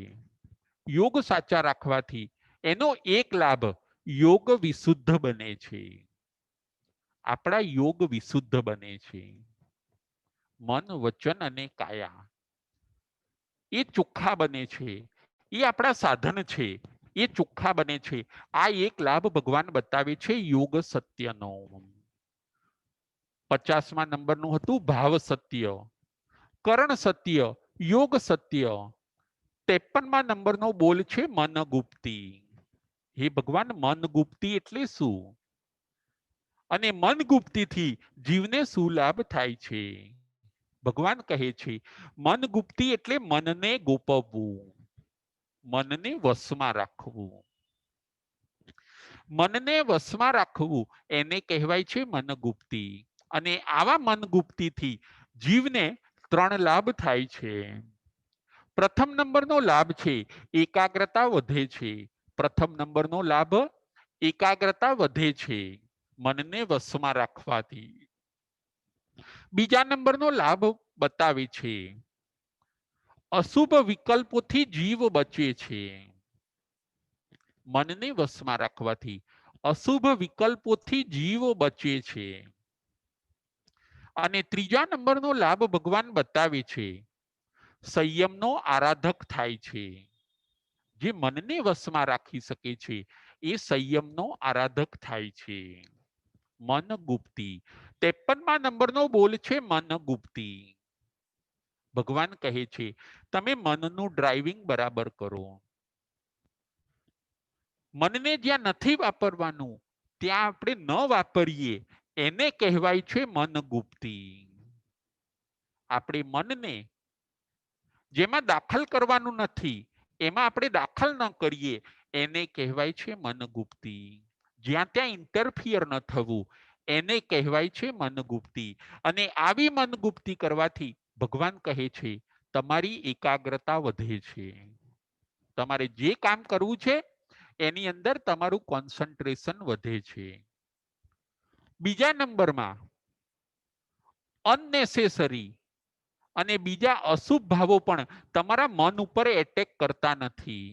યોગ સાચા રાખવાથી એનો એક લાભ યોગ વિશુદ્ધ બને છે. આપણા યોગ વિશુદ્ધ બને છે. મન વચન અને કાયા એ ચોખ્ખા બને છે. એ આપણા સાધન છે, એ ચોખ્ખા બને છે. આ એક લાભ ભગવાન બતાવે છે યોગ સત્યનો. 50મા નંબરનું હતું ભાવ સત્ય, કરણ સત્ય, યોગ સત્ય. 53મા નંબરનો બોલ છે મન ગુપ્તી. હે ભગવાન, મન ગુપ્તી એટલે શું, અને મન ગુપ્તીથી જીવને શું લાભ થાય છે? ભગવાન કહે છે મન ગુપ્તી એટલે મનને ગોપવવું, મનને વશમાં રાખવું. મનને વશમાં રાખવું એને કહેવાય છે મનગુપ્તી. અને આવા મનગુપ્તીથી જીવને 3 લાભ થાય છે. પ્રથમ નંબરનો લાભ છે એકાગ્રતા વધે છે. પ્રથમ નંબરનો લાભ એકાગ્રતા વધે છે મનને વશમાં રાખવાથી. બીજા નંબરનો લાભ બતાવે છે અશુભ વિકલ્પોથી જીવ બચે છે. મનને વશમાં રાખવાથી અશુભ વિકલ્પોથી જીવ બચે છે. અને ત્રીજા નંબરનો લાભ ભગવાન બતાવે છે સંયમનો આરાધક થાય છે. જે મનને વશમાં રાખી શકે છે એ સંયમનો આરાધક થાય છે. મન ગુપ્તી. 53મા નંબરનો બોલ છે મન ગુપ્તી. ભગવાન કહે છે તમે મનનું ડ્રાઇવિંગ બરાબર કરો. મનને જ્યાં નથી વાપરવાનું ત્યાં આપણે ન વાપરીએ એને કહેવાય છે મન ગુપ્તી. આપણે મનને જેમાં દાખલ કરવાનું નથી એમાં આપણે દાખલ ન કરીએ એને કહેવાય છે મન ગુપ્તી. જ્યાં ત્યાં ઇન્ટરફિયર ન થવું એને કહેવાય છે મન ગુપ્તી. અને આવી મન ગુપ્તી કરવાથી ભગવાન કહે છે તમારી એકાગ્રતા વધે છે. તમારે જે કામ કરવું છે એની અંદર તમારું કોન્સન્ટ્રેશન વધે છે. બીજા નંબરમાં અનનેસેસરી અને બીજા અશુભ ભાવો પણ તમારા મન ઉપર એટેક કરતા નથી.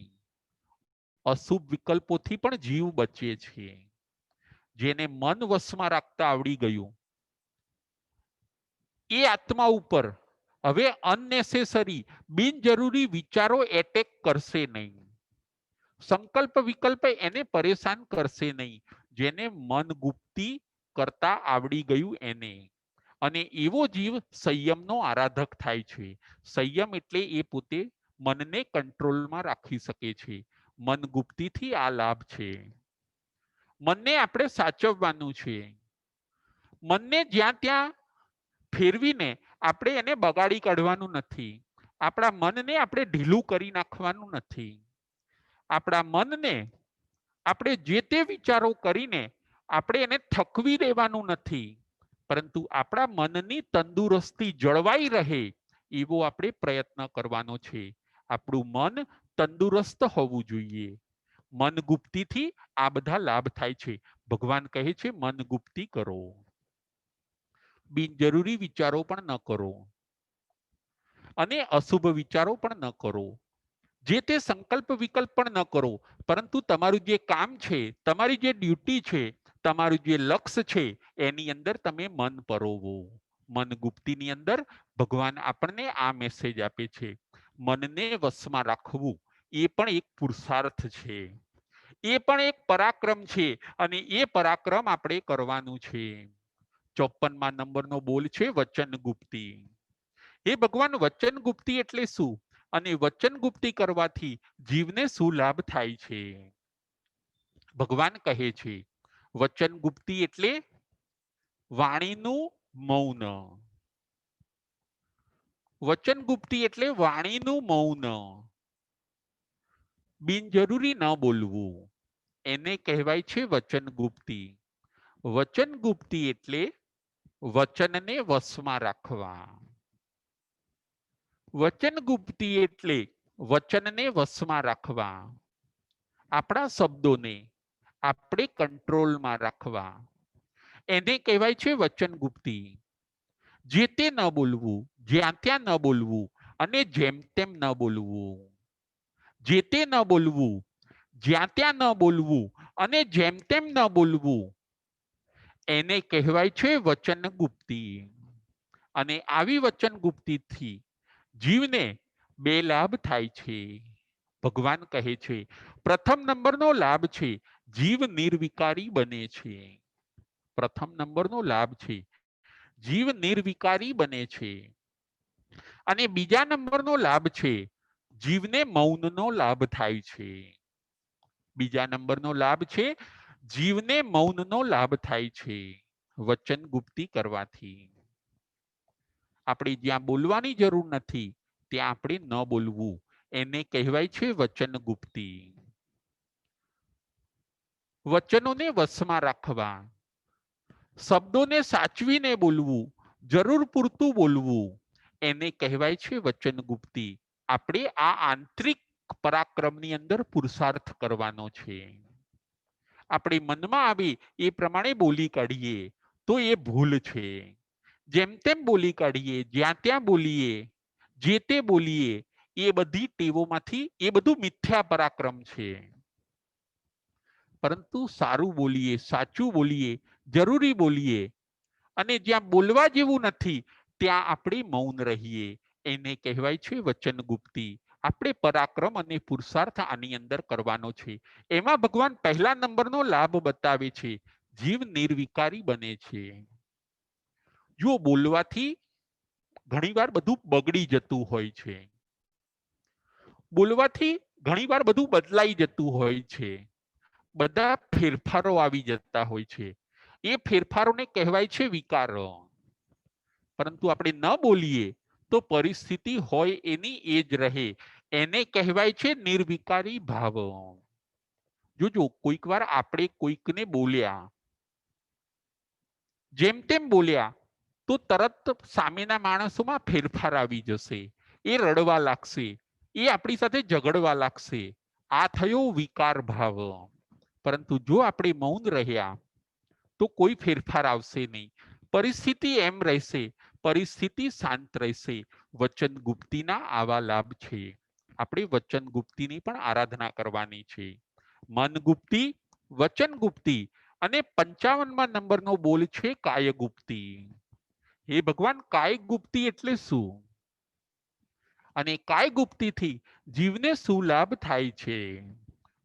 અશુભ વિકલ્પોથી પણ જીવ બચે છે. જેને મન વશમાં રાખતા આવડી ગયું એ આત્મા ઉપર હવે અનનેસેસરી બિનજરૂરી વિચારો એટેક કરશે નહીં. સંકલ્પ વિકલ્પ એને પરેશાન કરશે નહીં. જેને મન ગુપ્તી કરતા આવડી ગયું એને. અને એવો જીવ સંયમનો આરાધક થાય છે. સંયમ એટલે એ પોતે મનને કંટ્રોલમાં રાખી શકે છે. મન ગુપ્તીથી આ લાભ છે. મનને આપણે સાચવવાનું છે. મનને જ્યાં ત્યાં ફેરવીને આપણે એને બગાડી કાઢવાનું નથી. આપણા મનને આપણે ઢીલું કરી નાખવાનું નથી. આપણા મનને આપણે જે તે વિચારો કરીને આપણે એને થકવી દેવાનું નથી, પરંતુ આપણા મનની તંદુરસ્તી જળવાઈ રહે એવો આપણે પ્રયત્ન કરવાનો છે. આપણું મન તંદુરસ્ત હોવું જોઈએ. મન ગુપ્તીથી આ બધા લાભ થાય છે. ભગવાન કહે છે મન ગુપ્તી કરો. બિનજરૂરી વિચારો પણ ન કરો અને અશુભ વિચારો પણ ન કરો. જે તે સંકલ્પ વિકલ્પ પણ ન કરો, પરંતુ તમારું જે કામ છે, તમારી જે ડ્યુટી છે, તમારું જે લક્ષ્ય છે એની અંદર તમે મન પરોવો. મન ગુપ્તીની અંદર ભગવાન આપણને આ મેસેજ આપે છે મનને વશમાં રાખવું એ પણ એક પુરુષાર્થ છે. એ પણ એક પરાક્રમ છે અને એ પરાક્રમ આપણે કરવાનું છે. 54મા નંબરનો બોલ છે વચન ગુપ્તી. હે ભગવાન, વચન ગુપ્તી એટલે શું અને વચન ગુપ્તી કરવાથી જીવને શું લાભ થાય છે? ભગવાન કહે છે વચન ગુપ્તી એટલે વાણીનું મૌન. વચન ગુપ્તી એટલે વાણીનું મૌન. બિનજરૂરી ન બોલવું એને કહેવાય છે વચન ગુપ્તી. વચન ગુપ્તી એટલે વચનને વશમાં રાખવા. વચન ગુપ્તી એટલે વચનને વશમાં રાખવા. આપણા શબ્દોને આપણે કંટ્રોલમાં રાખવા એને કહેવાય છે વચન ગુપ્તી. જે તે ન બોલવું, જ્યાં ત્યાં ન બોલવું અને જેમ તેમ ન બોલવું. જે તે ન બોલવું, જ્યાં ત્યાં ન બોલવું અને જેમ તેમ ન બોલવું એને કહેવાય છે વચન ગુપ્તી. અને આવી વચન ગુપ્તીથી જીવને બે લાભ થાય છે. ભગવાન કહે છે પ્રથમ નંબરનો લાભ છે જીવ નિર્વિકારી બને છે. પ્રથમ નંબરનો લાભ છે જીવ નિર્વિકારી બને છે. અને બીજા નંબરનો લાભ છે જીવને મૌનનો લાભ થાય છે. બીજા નંબરનો લાભ છે જીવને મૌનનો લાભ થાય છે વચન ગુપ્તી કરવાથી. આપણે જ્યાં બોલવાની જરૂર નથી ત્યાં આપણે ન બોલવું એને કહેવાય છે વચન ગુપ્તી. વચનોને વશમાં રાખવા, શબ્દોને સાચવીને બોલવું, જરૂર પૂરતું બોલવું એને કહેવાય છે વચન ગુપ્તી. આપણે આ આંતરિક પરાક્રમની અંદર પુરુષાર્થ કરવાનો છે. આપણે મનમાં આવે એ પ્રમાણે બોલી કાઢીએ તો એ ભૂલ છે. જેમ તેમ બોલી કાઢીએ, જ્યાં ત્યાં બોલીએ, જે તે બોલીએ એ બધી ટેવોમાંથી એ બધું મિથ્યા પરાક્રમ છે. પરંતુ સારું બોલીએ, સાચું બોલીએ, જરૂરી બોલીએ અને જ્યાં બોલવા જેવું નથી ત્યાં આપણે મૌન રહીએ એને કહેવાય છે વચન ગુપ્તી. આપણે પરાક્રમ અને પુરુષાર્થ આની અંદર કરવાનો છે. એમાં ભગવાન પહેલા નંબરનો લાભ બતાવે છે જીવ નિર્વિકારી બને છે. જો બોલવાથી ઘણીવાર બધું બગડી જતું હોય છે. બોલવાથી ઘણીવાર બધું બદલાઈ જતું હોય છે. બધા ફેરફારો આવી જતા હોય છે. એ ફેરફારોને કહેવાય છે વિકારો. પરંતુ આપણે ન બોલીએ તો પરિસ્થિતિ હોય એની એ જ રહે એને કહેવાય છે નિર્વિકારી ભાવ. જોજો કોઈક વાર આપણે કોઈકને બોલ્યા, જેમ તેમ બોલ્યા તો તરત સામેના માણસોમાં ફેરફાર આવી જશે. એ રડવા લાગશે, એ આપણી સાથે ઝઘડવા લાગશે. આ થયો વિકાર ભાવ. પરંતુ જો આપણે મૌન રહ્યા તો કોઈ ફેરફાર આવશે નહીં. પરિસ્થિતિ એમ રહેશે, પરિસ્થિતિ શાંત રહેશે. વચન ગુપ્તીના આવા લાભ છે. આપણે વચન ગુપ્તીની પણ આરાધના કરવાની છે. મન ગુપ્તી, વચન ગુપ્તી અને 55માં નંબરનો બોલ છે કાય ગુપ્તી. હે ભગવાન, કાય ગુપ્તી એટલે શું અને કાય ગુપ્તીથી જીવને શું લાભ થાય છે?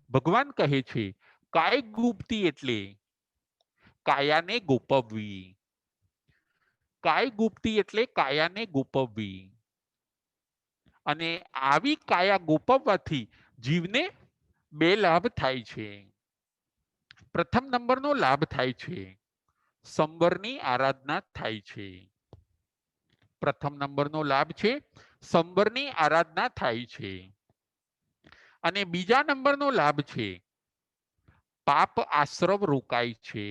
ભગવાન કહે છે કાય ગુપ્તી એટલે કાયાને ગોપવવી. કાય ગુપ્તી એટલે કાયાને ગોપવવી. અને આવી કાયા ગોપવવાથી જીવને બે લાભ થાય છે. પ્રથમ નંબરનો લાભ થાય છે સંવરની આરાધના થાય છે. પ્રથમ નંબરનો લાભ છે સંવરની આરાધના થાય છે. અને બીજા નંબરનો લાભ છે પાપ આશ્રવ રોકાય છે.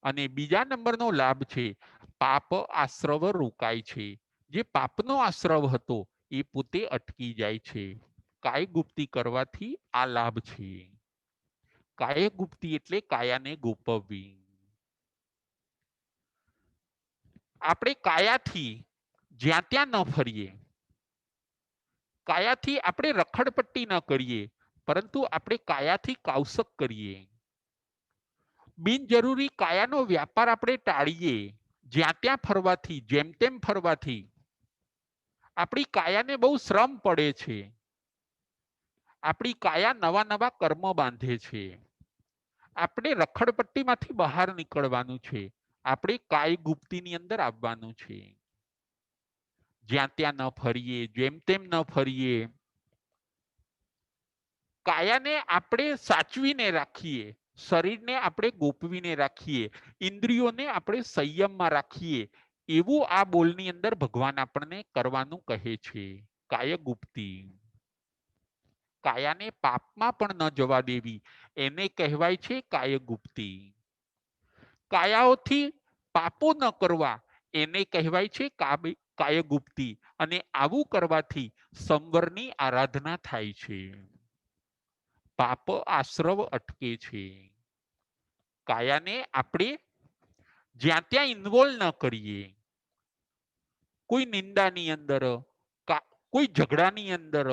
અને બીજા નંબરનો લાભ છે પાપ આશ્રવ રોકાય છે. જે પાપનો આશ્રવ હતો એ પોતે અટકી જાય છે. કાય ગુપ્તી કરવાથી આ લાભ છે. કાય ગુપ્તી એટલે કાયાને ગોપવવી. આપણે કાયાથી જ્યાં ત્યાં ન ફરીએ, કાયાથી આપણે રખડપટ્ટી ન કરીએ, પરંતુ આપણે કાયાથી કાવસક કરીએ. બિનજરૂરી કાયાનો વ્યાપાર આપણે ટાળીએ. જ્યાં ત્યાં ફરવાથી, જેમ તેમ ફરવાથી આપણી કાયાને બહુ શ્રમ પડે છે. આપણી કાયા નવા નવા કર્મ બાંધે છે. આપણે રખડપટ્ટીમાંથી બહાર નીકળવાનું છે. આપણે કાય ગુપ્તીની અંદર આવવાનું છે. જ્યાં ત્યાં ન ફરીએ, જેમ તેમ ન ફરીએ, કાયાને આપણે સાચવીને રાખીએ, શરીરને આપણે ગોપવીને રાખીએ, ઇન્દ્રિયોને આપણે સંયમમાં રાખીએ, એવું આ બોલની અંદર ભગવાન આપણને કરવાનું કહે છે. કાયગુપ્તિ, કાયાને પાપમાં પણ ન જવા દેવી, એને કહેવાય છે કાયગુપ્તિ. કાયાઓથી પાપો ન કરવા, એને કહેવાય છે કાયગુપ્તિ. અને આવું કરવાથી સંવરની આરાધના થાય છે, પાપ આશ્રવ અટકે છે. કાયાને આપણે જ્યાં ત્યાં ઇન્વોલ્વ ન કરીએ, કોઈ નિંદાની અંદર, કોઈ ઝઘડાની અંદર,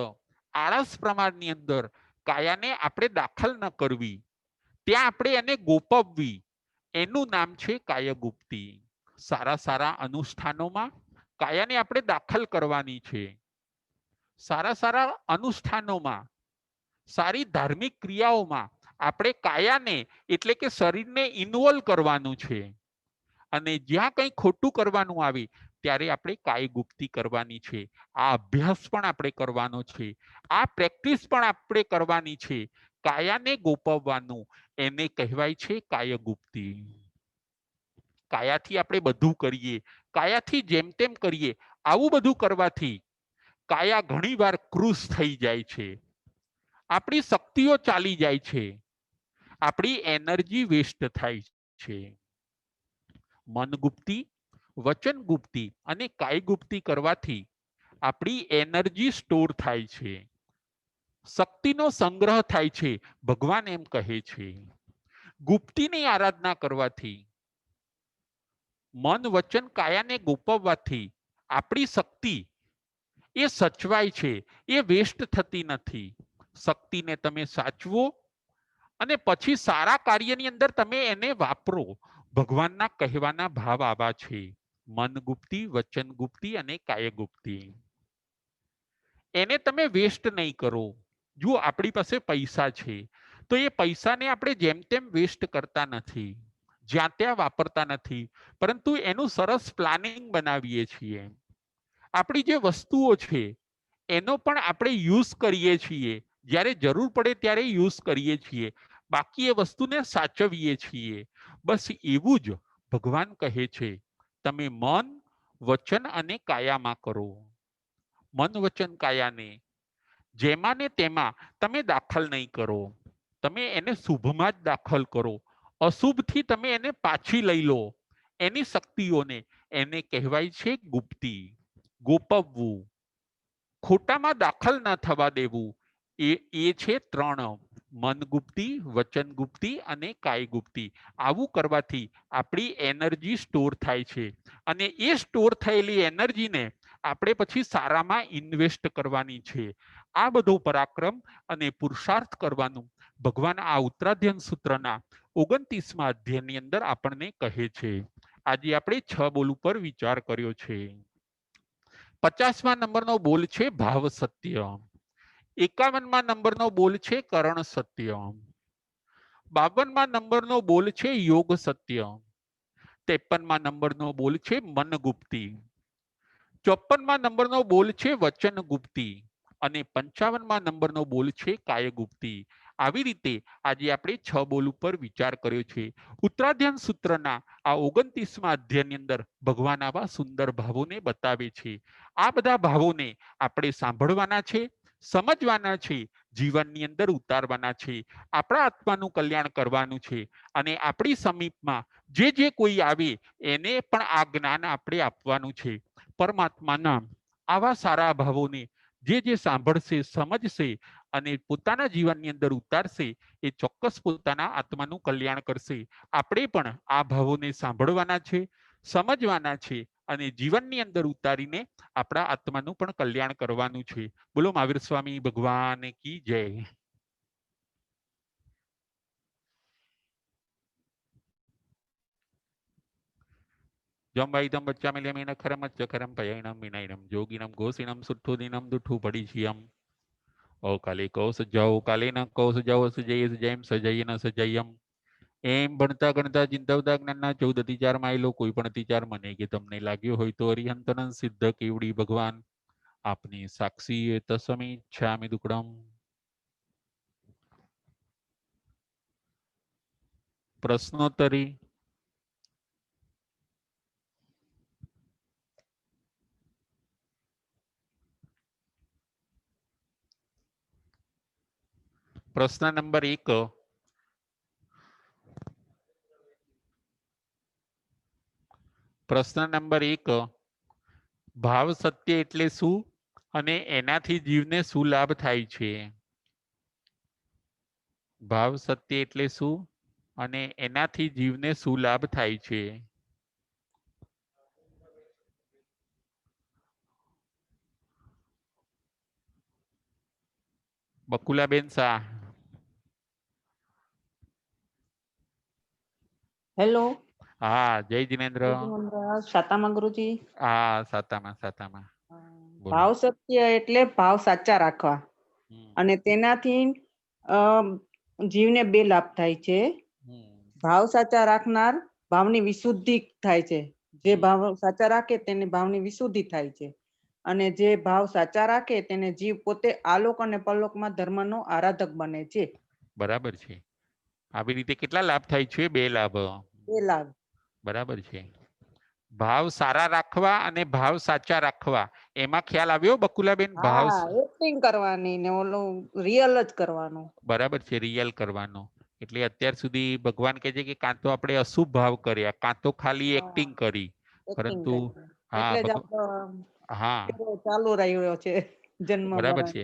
આળસ પ્રમાણની અંદર કાયાને આપણે દાખલ ન કરવી, ત્યાં આપણે એને ગોપવવી, એનું નામ છે કાયગુપ્તિ. સારા સારા અનુષ્ઠાનોમાં કાયાને આપણે દાખલ કરવાની છે. સારા સારા અનુષ્ઠાનોમાં, સારી ધાર્મિક ક્રિયાઓમાં આપણે કાયાને એટલે કે શરીરને ઇન્વોલ્વ કરવાનું છે. અને જ્યાં કંઈ ખોટું કરવાનું આવે ત્યારે આપણે કાયગુપ્તિ કરવાની છે. આ અભ્યાસ પણ આપણે કરવાનો છે, આ પ્રેક્ટિસ પણ આપણે કરવાની છે. કાયાને ગોપવવાનું, એને કહેવાય છે કાયગુપ્તિ. કાયાથી આપણે બધું કરીએ, કાયાથી જેમ તેમ કરીએ, આવું બધું કરવાથી કાયા ઘણીવાર ક્રુશ થઈ જાય છે, આપણી શક્તિઓ ચાલી જાય છે, આપણી એનર્જી વેસ્ટ થાય છે. મનગુપ્તિ, વચનગુપ્તિ અને કાયગુપ્તિ કરવાથી આપણી એનર્જી સ્ટોર થાય છે, શક્તિનો સંગ્રહ થાય છે. ભગવાન એમ કહે છે. ગુપ્તિની આરાધના કરવાથી, મન વચન કાયાને ગોપવવાથી આપણી શક્તિ એ સચવાય છે, એ વેસ્ટ થતી નથી. શક્તિને તમે સાચવો અને પછી સારા કાર્યની અંદર તમે એને વાપરો. ભગવાનના કહેવાના ભાવ આવા છે, મનગુપ્તિ, વચનગુપ્તિ અને કાયગુપ્તિ. એને તમે વેસ્ટ નહીં કરો. જો આપણી પાસે પૈસા છે તો એ પૈસાને આપણે જેમ તેમ વેસ્ટ કરતા નથી, જ્યાં ત્યાં વાપરતા નથી, પરંતુ એનું સરસ પ્લાનિંગ બનાવીએ છીએ. આપણી જે વસ્તુઓ છે એનો પણ આપણે યુઝ કરીએ છીએ, જ્યારે જરૂર પડે ત્યારે યુઝ કરીએ છીએ, બાકી એ વસ્તુને સાચવીએ છીએ. બસ એવું જ ભગવાન કહે છે, તમે મન, વચન અને કાયામાં કરો. મન વચન કાયાને જેમાં ને તેમાં તમે દાખલ નહીં કરો, તમે એને શુભમાં જ દાખલ કરો, અશુભથી તમે એને પાછી લઈ લો, એની શક્તિઓને. એને કહેવાય છે ગુપ્તિ, ગોપવવું, ખોટામાં દાખલ ન થવા દેવું. એ છે ત્રણ: મનગુપ્તિ, વચનગુપ્તિ અને કાયગુપ્તિ. આવું કરવાથી આપણી એનર્જી સ્ટોર થાય છે, અને એ સ્ટોર થયેલી એનર્જીને આપણે પછી સારામાં ઇન્વેસ્ટ કરવાની છે. આ બધો પરાક્રમ અને પુરુષાર્થ કરવાનું ભગવાન આ ઉત્તરાધ્યન સૂત્રના 29મા અધ્યાયની અંદર આપણને કહે છે. આજે આપણે 6 બોલ ઉપર વિચાર કર્યો છે. 50મા નંબરનો બોલ છે ભાવ સત્ય, 51મા નંબરનો બોલ છે કરણ સત્ય, 52મા નંબરનો બોલ છે યોગ સત્ય, 53મા નંબરનો બોલ છે મનગુપ્તિ, 54મા નંબરનો બોલ છે વચનગુપ્તિ અને 55મા નંબરનો બોલ છે કાયગુપ્તિ. આવી રીતે આજે આપણે 6 બોલ ઉપર વિચાર કર્યો છે. ઉત્તરાધ્યાન સૂત્રના આ 29મા અધ્યાયની અંદર ભગવાન આવા સુંદર ભાવોને બતાવે છે. આ બધા ભાવોને આપણે સાંભળવાના છે, સમજવાના છે, જીવનની અંદર ઉતારવાના છે, આપણા આત્માનું કલ્યાણ કરવાનું છે. અને આપણી સમીપમાં જે કોઈ આવે એને પણ આ જ્ઞાન આપણે આપવાનું છે. પરમાત્માના આવા સારા ભાવોને જે સાંભળશે, સમજશે અને પોતાના જીવનની અંદર ઉતારશે, એ ચોક્કસ પોતાના આત્માનું કલ્યાણ કરશે. આપણે પણ આ ભાવોને સાંભળવાના છે, સમજવાના છે અને જીવનની અંદર ઉતારીને આપણા આત્માનું પણ કલ્યાણ કરવાનું છે. બોલો મહાવીર સ્વામી ભગવાન કી જય. જંબાઈદમ બચ્ચામિલ્યમેન ખરમ ચકરમ પયણમ વિનયનમ જોગિનમ ઘોષિનમ સુઠ્ઠુદિનમ દુઠ્ઠુ પડીશિયમ ઓ કાલે કૌસ જાઓ કાલે ન કૌસ જાઓ સજય સજયમ સજય ન સજયમ એમ ભણતા ગણતા ચિંતાવતા જ્ઞાનના 14 અતિચાર માયલો કોઈ પણ અતિચાર મને કે તમને લાગ્યો હોય તો અરિહંતન સિદ્ધ કેવડી ભગવાન આપની સાક્ષી તસમી ઈચ્છામિ દુક્કડમ. પ્રશ્નોત્તરી. પ્રશ્ન નંબર 1. પ્રશ્ન નંબર 1. ભાવ સત્ય એટલે શું અને એનાથી જીવને શું લાભ થાય છે? ભાવ સત્ય એટલે શું અને એનાથી જીવને શું લાભ થાય છે? બકુલાબેન શાહ. હેલો. હા, જય જિનેન્દ્ર. સાતામાં ગુરુજી. હા, સાતામાં. બોલો. ભાવ સત્ય એટલે ભાવ સાચા રાખવા અને તેનાથી જીવને બે લાભ થાય છે. ભાવ સાચા રાખનાર ભાવની વિશુદ્ધિ થાય છે. જે ભાવ સાચા રાખે તેને ભાવની વિશુદ્ધિ થાય છે અને જે ભાવ સાચા રાખે તેને જીવ પોતે આલોક અને પરલોકમાં ધર્મનો આરાધક બને છે. બરાબર છે. આવી રીતે કેટલા લાભ થાય છે? 2 લાભ. 2 લાભ. બરાબર છે. ભાવ સારા રાખવા અને ભાવ સાચા રાખવા એમાં ખ્યાલ આવ્યો બકુલાબેન? ભાવ એક્ટિંગ કરવાની ને ઓલું રિયલ જ કરવાનું. બરાબર છે, રિયલ કરવાનો. એટલે અત્યાર સુધી ભગવાન કહે છે કે કાં તો આપણે અશુભ ભાવ કર્યા, કાં તો ખાલી એક્ટિંગ કરી. પરંતુ હા, એટલે જ આપણો ચાલુ રહ્યો છે જન્મ બરાબર છે.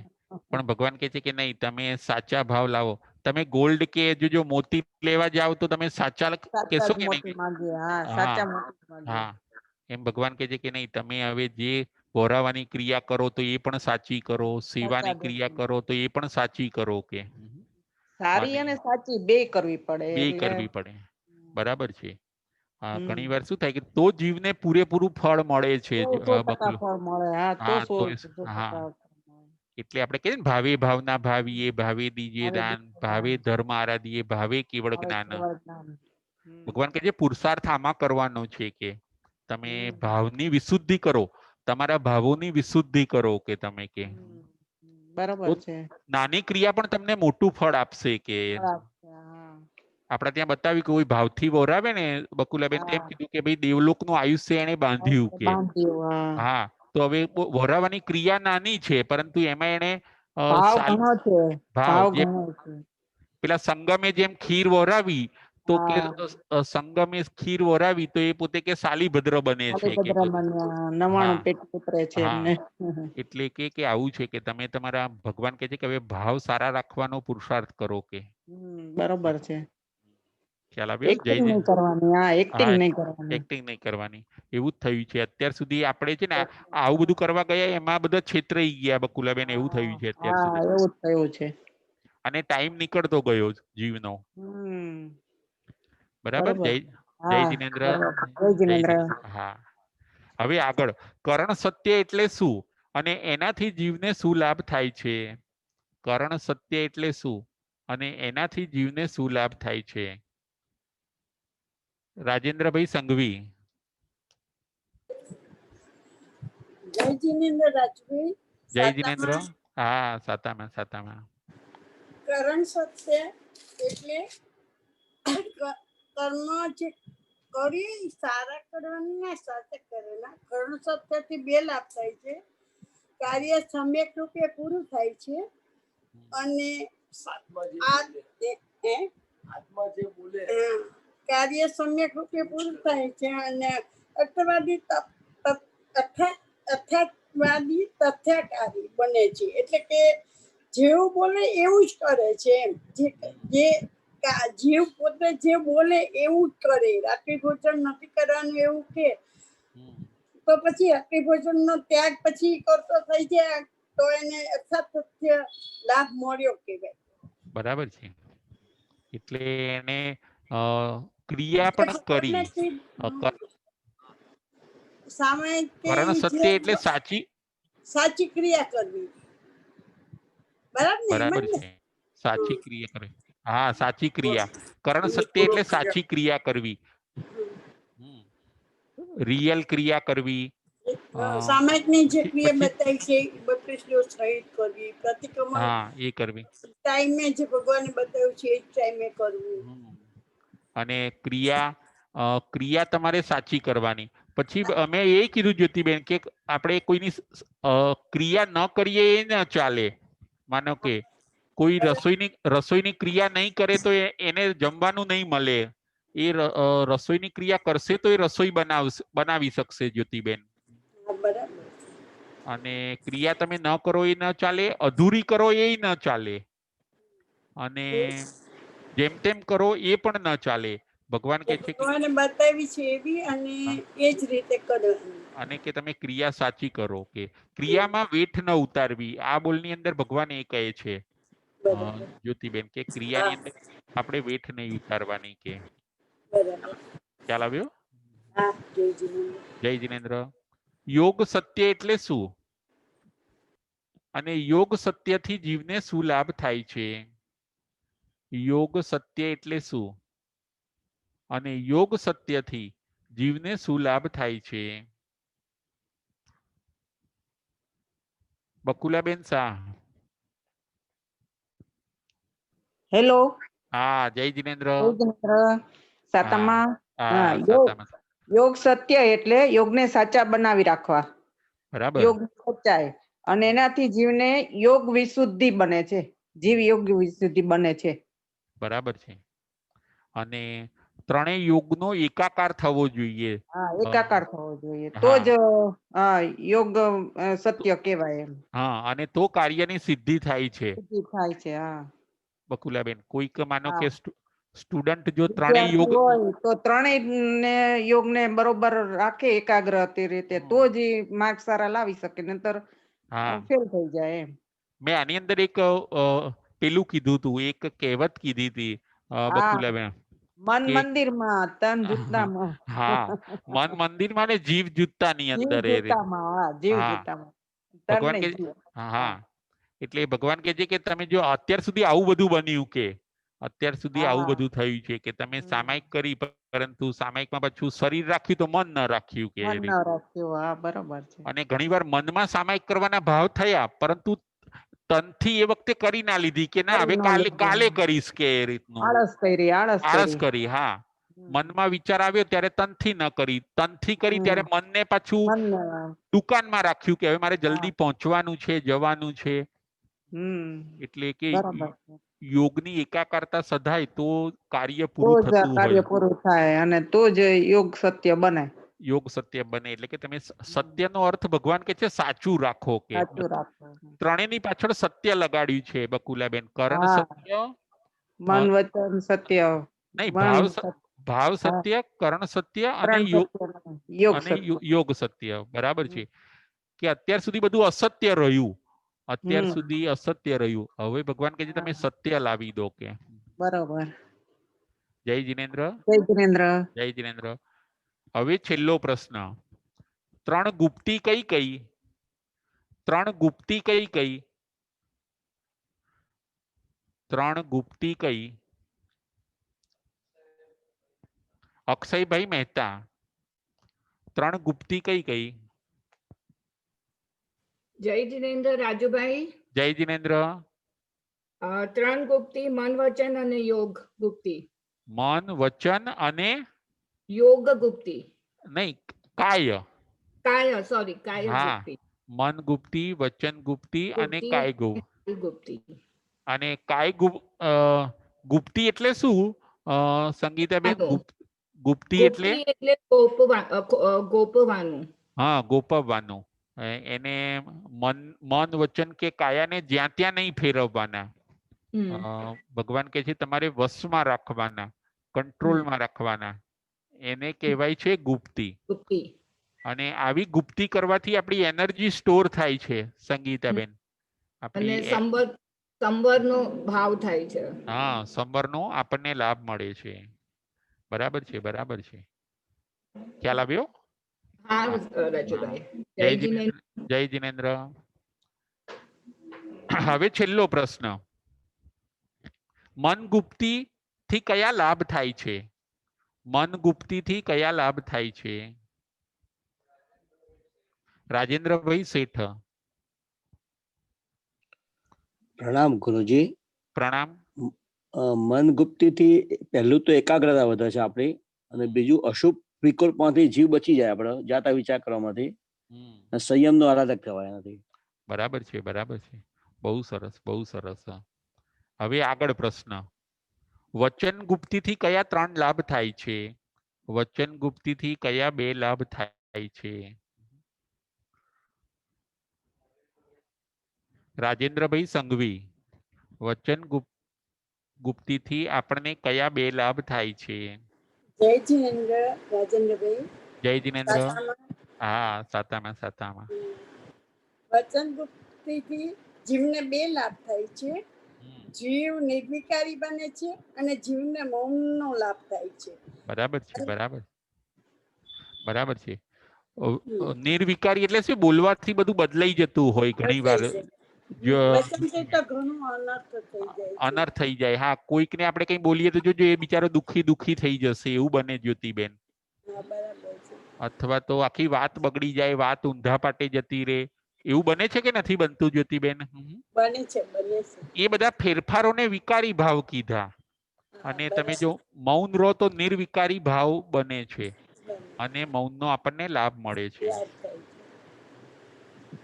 પણ ભગવાન કહે છે કે નહીં, તમે સાચા ભાવ લાવો. તમે ગોલ્ડ કે જો મોતી લેવા જાવ તો તમે સાચા કહેશો કે નહીં? હા. એમ ભગવાન કહે છે કે નહીં, તમે હવે જે વહોરાવાની ક્રિયા કરો તો એ પણ સાચી કરો, સેવાની ક્રિયા કરો તો એ પણ સાચી કરો કે સારી અને સાચી બે કરવી પડે. બે કરવી પડે. બરાબર છે. ઘણી વાર શું થાય કે તો જીવને પૂરેપૂરું ફળ મળે છે. એટલે આપણે કહીએ ને, ભાવે ભાવના ભાવીએ, ભાવે દીજે દાન, ભાવે ધર્મ આરાધીએ, ભાવે કેવળ જ્ઞાન. ભગવાન કહે છે પુરુષાર્થ આમાં કરવાનો છે કે તમે ભાવની વિશુદ્ધિ કરો, તમારા ભાવોની વિશુદ્ધિ કરો કે તમે કે બરાબર છે. નાની ક્રિયા પણ તમને મોટું ફળ આપશે કે આપણે ત્યાં બતાવ્યું કે કોઈ ભાવથી વહોરાવે ને, બકુલાબેન તેમ કીધું કે ભાઈ દેવલોકનું આયુષ્ય એને બાંધ્યું કે હા. તો હવે વહોરાવાની ક્રિયા નાની છે, પરંતુ એમાં એને ભાવ જે પેલા સંગમે જેમ ખીર વહોરાવી તો કે સંગમે ખીર વહોરાવી તો એ પોતે કે શાલીભદ્ર બને છે કે એટલે કે આવું છે કે તમે તમારા ભગવાન કહે છે કે હવે ભાવ સારા રાખવાનો પુરુષાર્થ કરો કે બરોબર છે. ખ્યાલ આવ્યો? એક્ટિંગ નહીં કરવાની. એવું જ થયું છે અત્યાર સુધી. આપણે છે ને આવું બધું કરવા ગયા, એમાં બધા છેતરાઈ ગયા બકુલાબેન. એવું થયું છે અત્યાર સુધી. એવું થયું છે. અને ટાઈમ નીકળતો ગયો જીવનો. બરાબર. જય જિનેન્દ્ર. હા. હવે આગળ, કરણ સત્ય એટલે શું અને એનાથી જીવને શું લાભ થાય છે? કરણ સત્ય એટલે શું અને એનાથી જીવને શું લાભ થાય છે? રાજેન્દ્રભાઈ સંઘવી. જય જિનેન્દ્ર રાજભાઈ. જય જિનેન્દ્ર. હા, સાતામાં. કરણ સત્ય એટલે કર્મ જે કરી સારા કરવાના સાથે કરેલા. કરણ સત્યથી 2 લાભ થાય છે. કાર્ય સમ્યક રૂપે પૂરું થાય છે અને કાર્ય સમ્યક રૂપે પૂરું થાય છે અને અર્થાત્વાદી તથ્યકારી બને છે. એટલે કે જેવું બોલે એવું જ કરે છે એમ. જે જીવ પોતે જે બોલે એવું જ કરે. રાત્રિ ભોજન નથી કરવાનું એવું કે તો પછી રાત્રિ ભોજન નો ત્યાગ પછી કરતો થઈ જાય તો એને અર્થાત સત્ય લાભ મળ્યો કહેવાય. બરાબર છે. એટલે એને ક્રિયા પણ કરી. કરણ સત્ય એટલે સાચી ક્રિયા કરવી. બરાબર છે. સાચી ક્રિયા કરે. હા, સાચી ક્રિયા. કરણ સત્ય એટલે સાચી ક્રિયા કરવી, રિયલ ક્રિયા કરવી, સામાયિકની જે પછી ક્રિયા પછી બતાવી છે 32 શ્લોક સહિત કરવી, પ્રતિક્રમણ હા એ કરવી, ટાઈમે જે ભગવાને બતાવ્યું છે એ જ ટાઈમે કરવું. અને ક્રિયા તમારે સાચી કરવાની. પછી અમે એ કીધું જ્યોતિબેન કે આપણે કોઈની ક્રિયા ન કરીએ એ ન ચાલે. માનો કે કોઈ રસોઈની ક્રિયા નહીં કરે તો એને જમવાનું નહીં મળે. એ રસોઈની ક્રિયા કરશે તો એ રસોઈ બનાવી શકશે જ્યોતિબેન. બરાબર. અને ક્રિયા તમે ન કરો એ ન ચાલે, અધૂરી કરો એ ન ચાલે, અને જેમ તેમ કરો એ પણ ન ચાલે. ભગવાન કહે છે કે ભગવાને બતાવી છે એવી અને એ જ રીતે કરવાની. અને કે તમે ક્રિયા સાચી કરો, કે ક્રિયામાં વેઠ ન ઉતારવી. આ બોલની અંદર ભગવાન એ કહે છે બરાબર. જ્યોતિબેન કે ક્રિયાની અંદર આપણે વેઠ નહીં ઉતારવાની. કે બરાબર. ખ્યાલ આવ્યો? હા, જય જીનેન્દ્ર. જય જીનેન્દ્ર. યોગ સત્ય એટલે શું, અને યોગ સત્યથી જીવને શું લાભ થાય છે? યોગ સત્ય એટલે શું, અને યોગ સત્યથી જીવને શું લાભ થાય છે? બકુલાબેન શાહ. હેલો. હા, જય જીનેન્દ્ર. જય જીનેન્દ્ર. સાતમમાં હા, યોગ સાતામાં. યોગ સત્ય એટલે યોગને સાચા બનાવી રાખવા, બરાબર. યોગ સચ્ચાઈ, અને એનાથી જીવને યોગ વિશુદ્ધિ બને છે, જીવ યોગ વિશુદ્ધિ બને છે. બરાબર છે. અને ત્રણેય યોગનો એકાકાર થવો જોઈએ. હા, એકાકાર થવો જોઈએ, તો જ યોગ સત્ય કહેવાય એમ. હા, અને તો કાર્યની સિદ્ધિ થાય છે. સિદ્ધિ થાય છે. હા બકુલાબેન, કોઈક માનો હા. કે સ્ટુડન્ટ જો ત્રણેય યોગ વિદ્યાર્થી હોય તો ત્રણેય યોગને બરોબર રાખે એકાગ્ર રીતે, તો જ માર્ક સારા લાવી શકે, નહીતર હા, ફેલ થઈ જાય એમ. મેં આની અંદર એક પેલું કીધું તું, એક કહેવત કીધી હતી હા, બકુલાબેન મન કે મંદિરમાં તન જૂતામાં. હા, મન મંદિરમાં ને જીવ જૂતાની જીવ અંદર એ. જૂતામાં. હા, જીવ હા, જૂતામાં, તન ભગવાન ને કે જીવ. હા, એટલે ભગવાન કહે છે કે તમે જો અત્યાર સુધી આવું બધું બન્યું, કે અત્યાર સુધી આવું હા. બધું થયું છે કે તમે સામાયિક કરી, પરંતુ સામાયિકમાં પાછું શરીર રાખ્યું તો મન ન રાખ્યું. કે મન ન રાખ્યું. હા, બરોબર છે. અને ઘણીવાર મનમાં સામાયિક કરવાના ભાવ થયા, પરંતુ તનથી એ વખતે કરી ના લીધી, કે ના કરી હવે ન કાલે લીધું. કરીશ, કે એ રીતનું આળસ આળસ કરી. કરી. હા, મનમાં વિચાર આવ્યો ત્યારે તનથી ન કરી, તનથી કરી ત્યારે હમ. મનને પાછું મન દુકાનમાં રાખ્યું, કે હવે મારે હા. જલ્દી પહોંચવાનું છે, જવાનું છે. એટલે કે બરાબર છે. યોગની એકાકારતા સધાય તો કાર્ય તો પૂરું જ આ થતું કાર્ય હોય. પૂરું થાય, અને તો જ યોગ સત્ય બને. યોગ સત્ય બને, એટલે કે તમે સત્યનો અર્થ ભગવાન કે છે સાચું રાખો. કે સાચું રાખો. ત્રણેયની પાછળ સત્ય લગાડ્યું છે બકુલાબેન. કરણ હા, સત્ય, મન વચન સત્ય. નહીં, મન ભાવ હા, સત્ય, કરણ સત્ય અને ત્રણ સત્ય નહીં, યોગ સત્ય. યોગ સત્ય. બરાબર છે. કે અત્યાર સુધી બધું અસત્ય રહ્યું, અત્યાર હમ. સુધી અસત્ય રહ્યું, હવે ભગવાન કહે છે તમે હા, સત્ય લાવી દો. કે બરોબર. જય જીનેન્દ્ર. જય જીનેન્દ્ર. જય જીનેન્દ્ર. હવે છેલ્લો પ્રશ્ન. ત્રણ ગુપ્તી કઈ કઈ? ત્રણ ગુપ્તી કઈ કઈ? ત્રણ ગુપ્તી કઈ? અક્ષયભાઈ મહેતા, ત્રણ ગુપ્તી કઈ કઈ? જય જીનેન્દ્ર. રાજુભાઈ, જય જીનેન્દ્ર. ત્રણ ગુપ્તી: મન, વચન અને યોગ ગુપ્તી. મન, વચન અને યોગ ગુપ્તી. નહીં, કાય. કાય, સોરી, કાય હા, ગુપ્તી. મન ગુપ્તી, વચન ગુપ્તી અને ગુપ્તી કાય ગુપ્તી. અને કાય ગુપ્તી એટલે શું સંગીતાબેન? આનું ગુપ્તી એટલે ગુપ્તી એટલે ગોપવાનું. હા, ગોપવવાનું. એને મન, વચન કે કાયાને જ્યાં ત્યાં નહીં ફેરવવાના. ભગવાન કહે છે તમારે વશમાં રાખવાના, કંટ્રોલમાં રાખવાના. એને કહેવાય છે ગુપ્તી. ગુપ્તી. અને આવી ગુપ્તી કરવાથી આપણી એનર્જી સ્ટોર થાય છે સંગીતાબેન. અને આપણી સંવરનો ભાવ થાય છે. હા, સંવરનો આપણને લાભ મળે છે. બરાબર છે, બરાબર છે. ખ્યાલ આવ્યો? હા રાજુભાઈ. જય જીનેન્દ્ર. જય જીનેન્દ્ર. હવે છેલ્લો પ્રશ્ન. મન ગુપ્તી થી કયા લાભ થાય છે? મન ગુપ્તી થી કયા લાભ થાય છે? રાજેન્દ્રભાઈ શેઠ. પ્રણામ ગુરુજી. પ્રણામ. મન ગુપ્તી થી પહેલું તો એકાગ્રતા વધે છે આપણી, અને બીજું અશુભ વિકલ્પમાંથી જીવ બચી જાય આપણે જાતા વિચાર કરવામાંથી. સંયમનો આરાધક કહેવાય નથી. બરાબર છે, બરાબર છે. બહુ સરસ, બહુ સરસ. હવે આગળ પ્રશ્ન. વચન ગુપ્તી થી કયા 3 લાભ થાય છે? વચન ગુપ્તી થી કયા 2 લાભ થાય છે? રાજેન્દ્રભાઈ સંઘવી. વચન ગુપ્તી થી આપણને કયા 2 લાભ થાય છે? જય જીનેન્દ્ર, રાજેન્દ્રભાઈ. જય જીનેન્દ્ર. સાતામાં. હા, સાતામાં. વચન ગુપ્તીથી જીવને 2 લાભ થાય છે. જીવ નિર્વિકારી બને છે અને જીવને મૌનનો લાભ થાય છે. બરાબર છે, બરાબર છે. નિર્વિકારી એટલે શું? બોલવાથી બધું બદલાઈ જતું હોય ઘણી વાર. અનર્થ થઈ જાય. હા, કોઈકને આપણે કઈ બોલીએ તો જોજો એ બિચારો દુખી થઈ જશે, એવું બને જ્યોતિબેન. અથવા તો આખી વાત બગડી જાય, વાત ઊંધા પાટે જતી રહે, એવું બને છે કે નથી બનતું જ્યોતિબેન? બને છે. એ બધા ફેરફારોને વિકારી ભાવ કીધા. અને તમે જો મૌન રહો તો નિર્વિકારી ભાવ બને છે, અને મૌનનો આપણને લાભ મળે છે.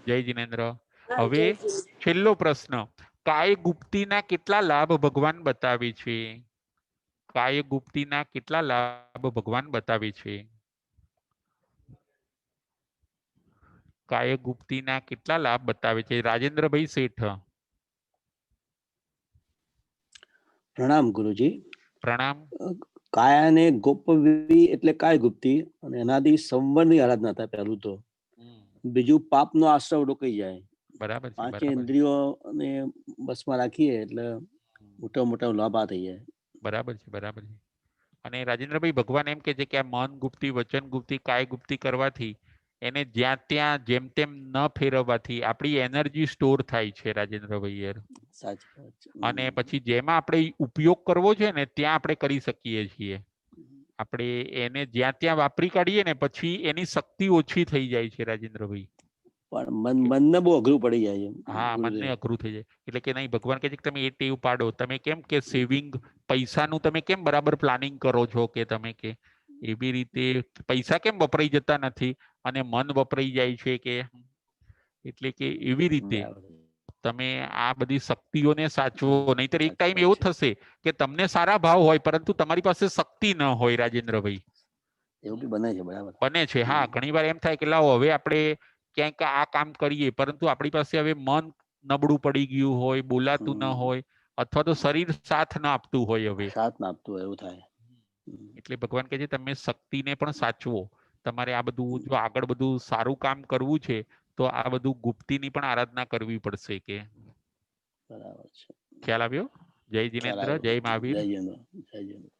જય જીનેન્દ્ર. હવે છેલ્લો પ્રશ્ન. કાય ગુપ્તીના કેટલા લાભ ભગવાન બતાવે છે? કાય ગુપ્તીના કેટલા લાભ ભગવાન બતાવે છે? કાય ગુપ્તીના કેટલા લાભ બતાવે છે? રાજેન્દ્રભાઈ શેઠ. પ્રણામ ગુરુજી. પ્રણામ. કાયાને ગોપવી એટલે કાય ગુપ્તી, અને એનાથી સંવરની આરાધના થાય પહેલું તો. બીજું પાપનો આશ્રવ રોકાઈ જાય. બરાબર છે. પાંચે ઇન્દ્રિયોને બસમાં રાખીએ એટલે મોટા લાભ આ થઈ જાય. બરાબર છે. અને રાજેન્દ્રભાઈ, ભગવાન એમ કે છે કે આ મન ગુપ્તી, વચન ગુપ્તી, કાય ગુપ્તી કરવાથી એને જ્યાં ત્યાં જેમ તેમ ન ફેરવવાથી આપણી એનર્જી સ્ટોર થાય છે રાજેન્દ્રભાઈ. સાચી વાત છે. અને પછી જેમાં આપણે ઉપયોગ કરવો છે ને ત્યાં આપણે કરી શકીએ છીએ. આપણે એને જ્યાં ત્યાં વાપરી કાઢીએ ને પછી એની શક્તિ ઓછી થઈ જાય છે રાજેન્દ્રભાઈ. પણ મનને બહુ અઘરું પડી જાય છે. હા, મનને અઘરું થઈ જાય. એટલે કે નહીં, ભગવાન કહે છે કે તમે એ ટેવ પાડો. તમે કેમ કે સેવિંગ પૈસાનું તમે કેમ બરાબર પ્લાનિંગ કરો છો, કે તમે કે એવી રીતે પૈસા કેમ વપરાઈ જતા નથી અને મન વપરાઈ જાય છે, કે એટલે કે એવી રીતે તમે આ બધી શક્તિઓને સાચવો. નહીતર એક ટાઈમ એવો થશે કે તમને સારા ભાવ હોય પરંતુ તમારી પાસે શક્તિ ન હોય રાજેન્દ્રભાઈ. એવું બી બને છે. બરાબર બને છે. હા, ઘણી વાર એમ થાય કે લાવો હવે આપણે ક્યાંક આ કામ કરીએ, પરંતુ આપણી પાસે હવે મન નબળું પડી ગયું હોય, બોલાતું ન હોય, અથવા તો શરીર સાથ ના આપતું હોય. હવે સાથ ના આપતું હોય એવું થાય. એટલે ભગવાન કહે છે તમે શક્તિને પણ સાચવો. તમારે આ બધું જો આગળ બધું સારું કામ કરવું છે તો આ બધું ગુપ્તીની પણ આરાધના કરવી પડશે. કે બરાબર છે. ખ્યાલ આવ્યો? જય જીનેન્દ્ર, જય મહાવીર. જય જીનેન્દ્ર.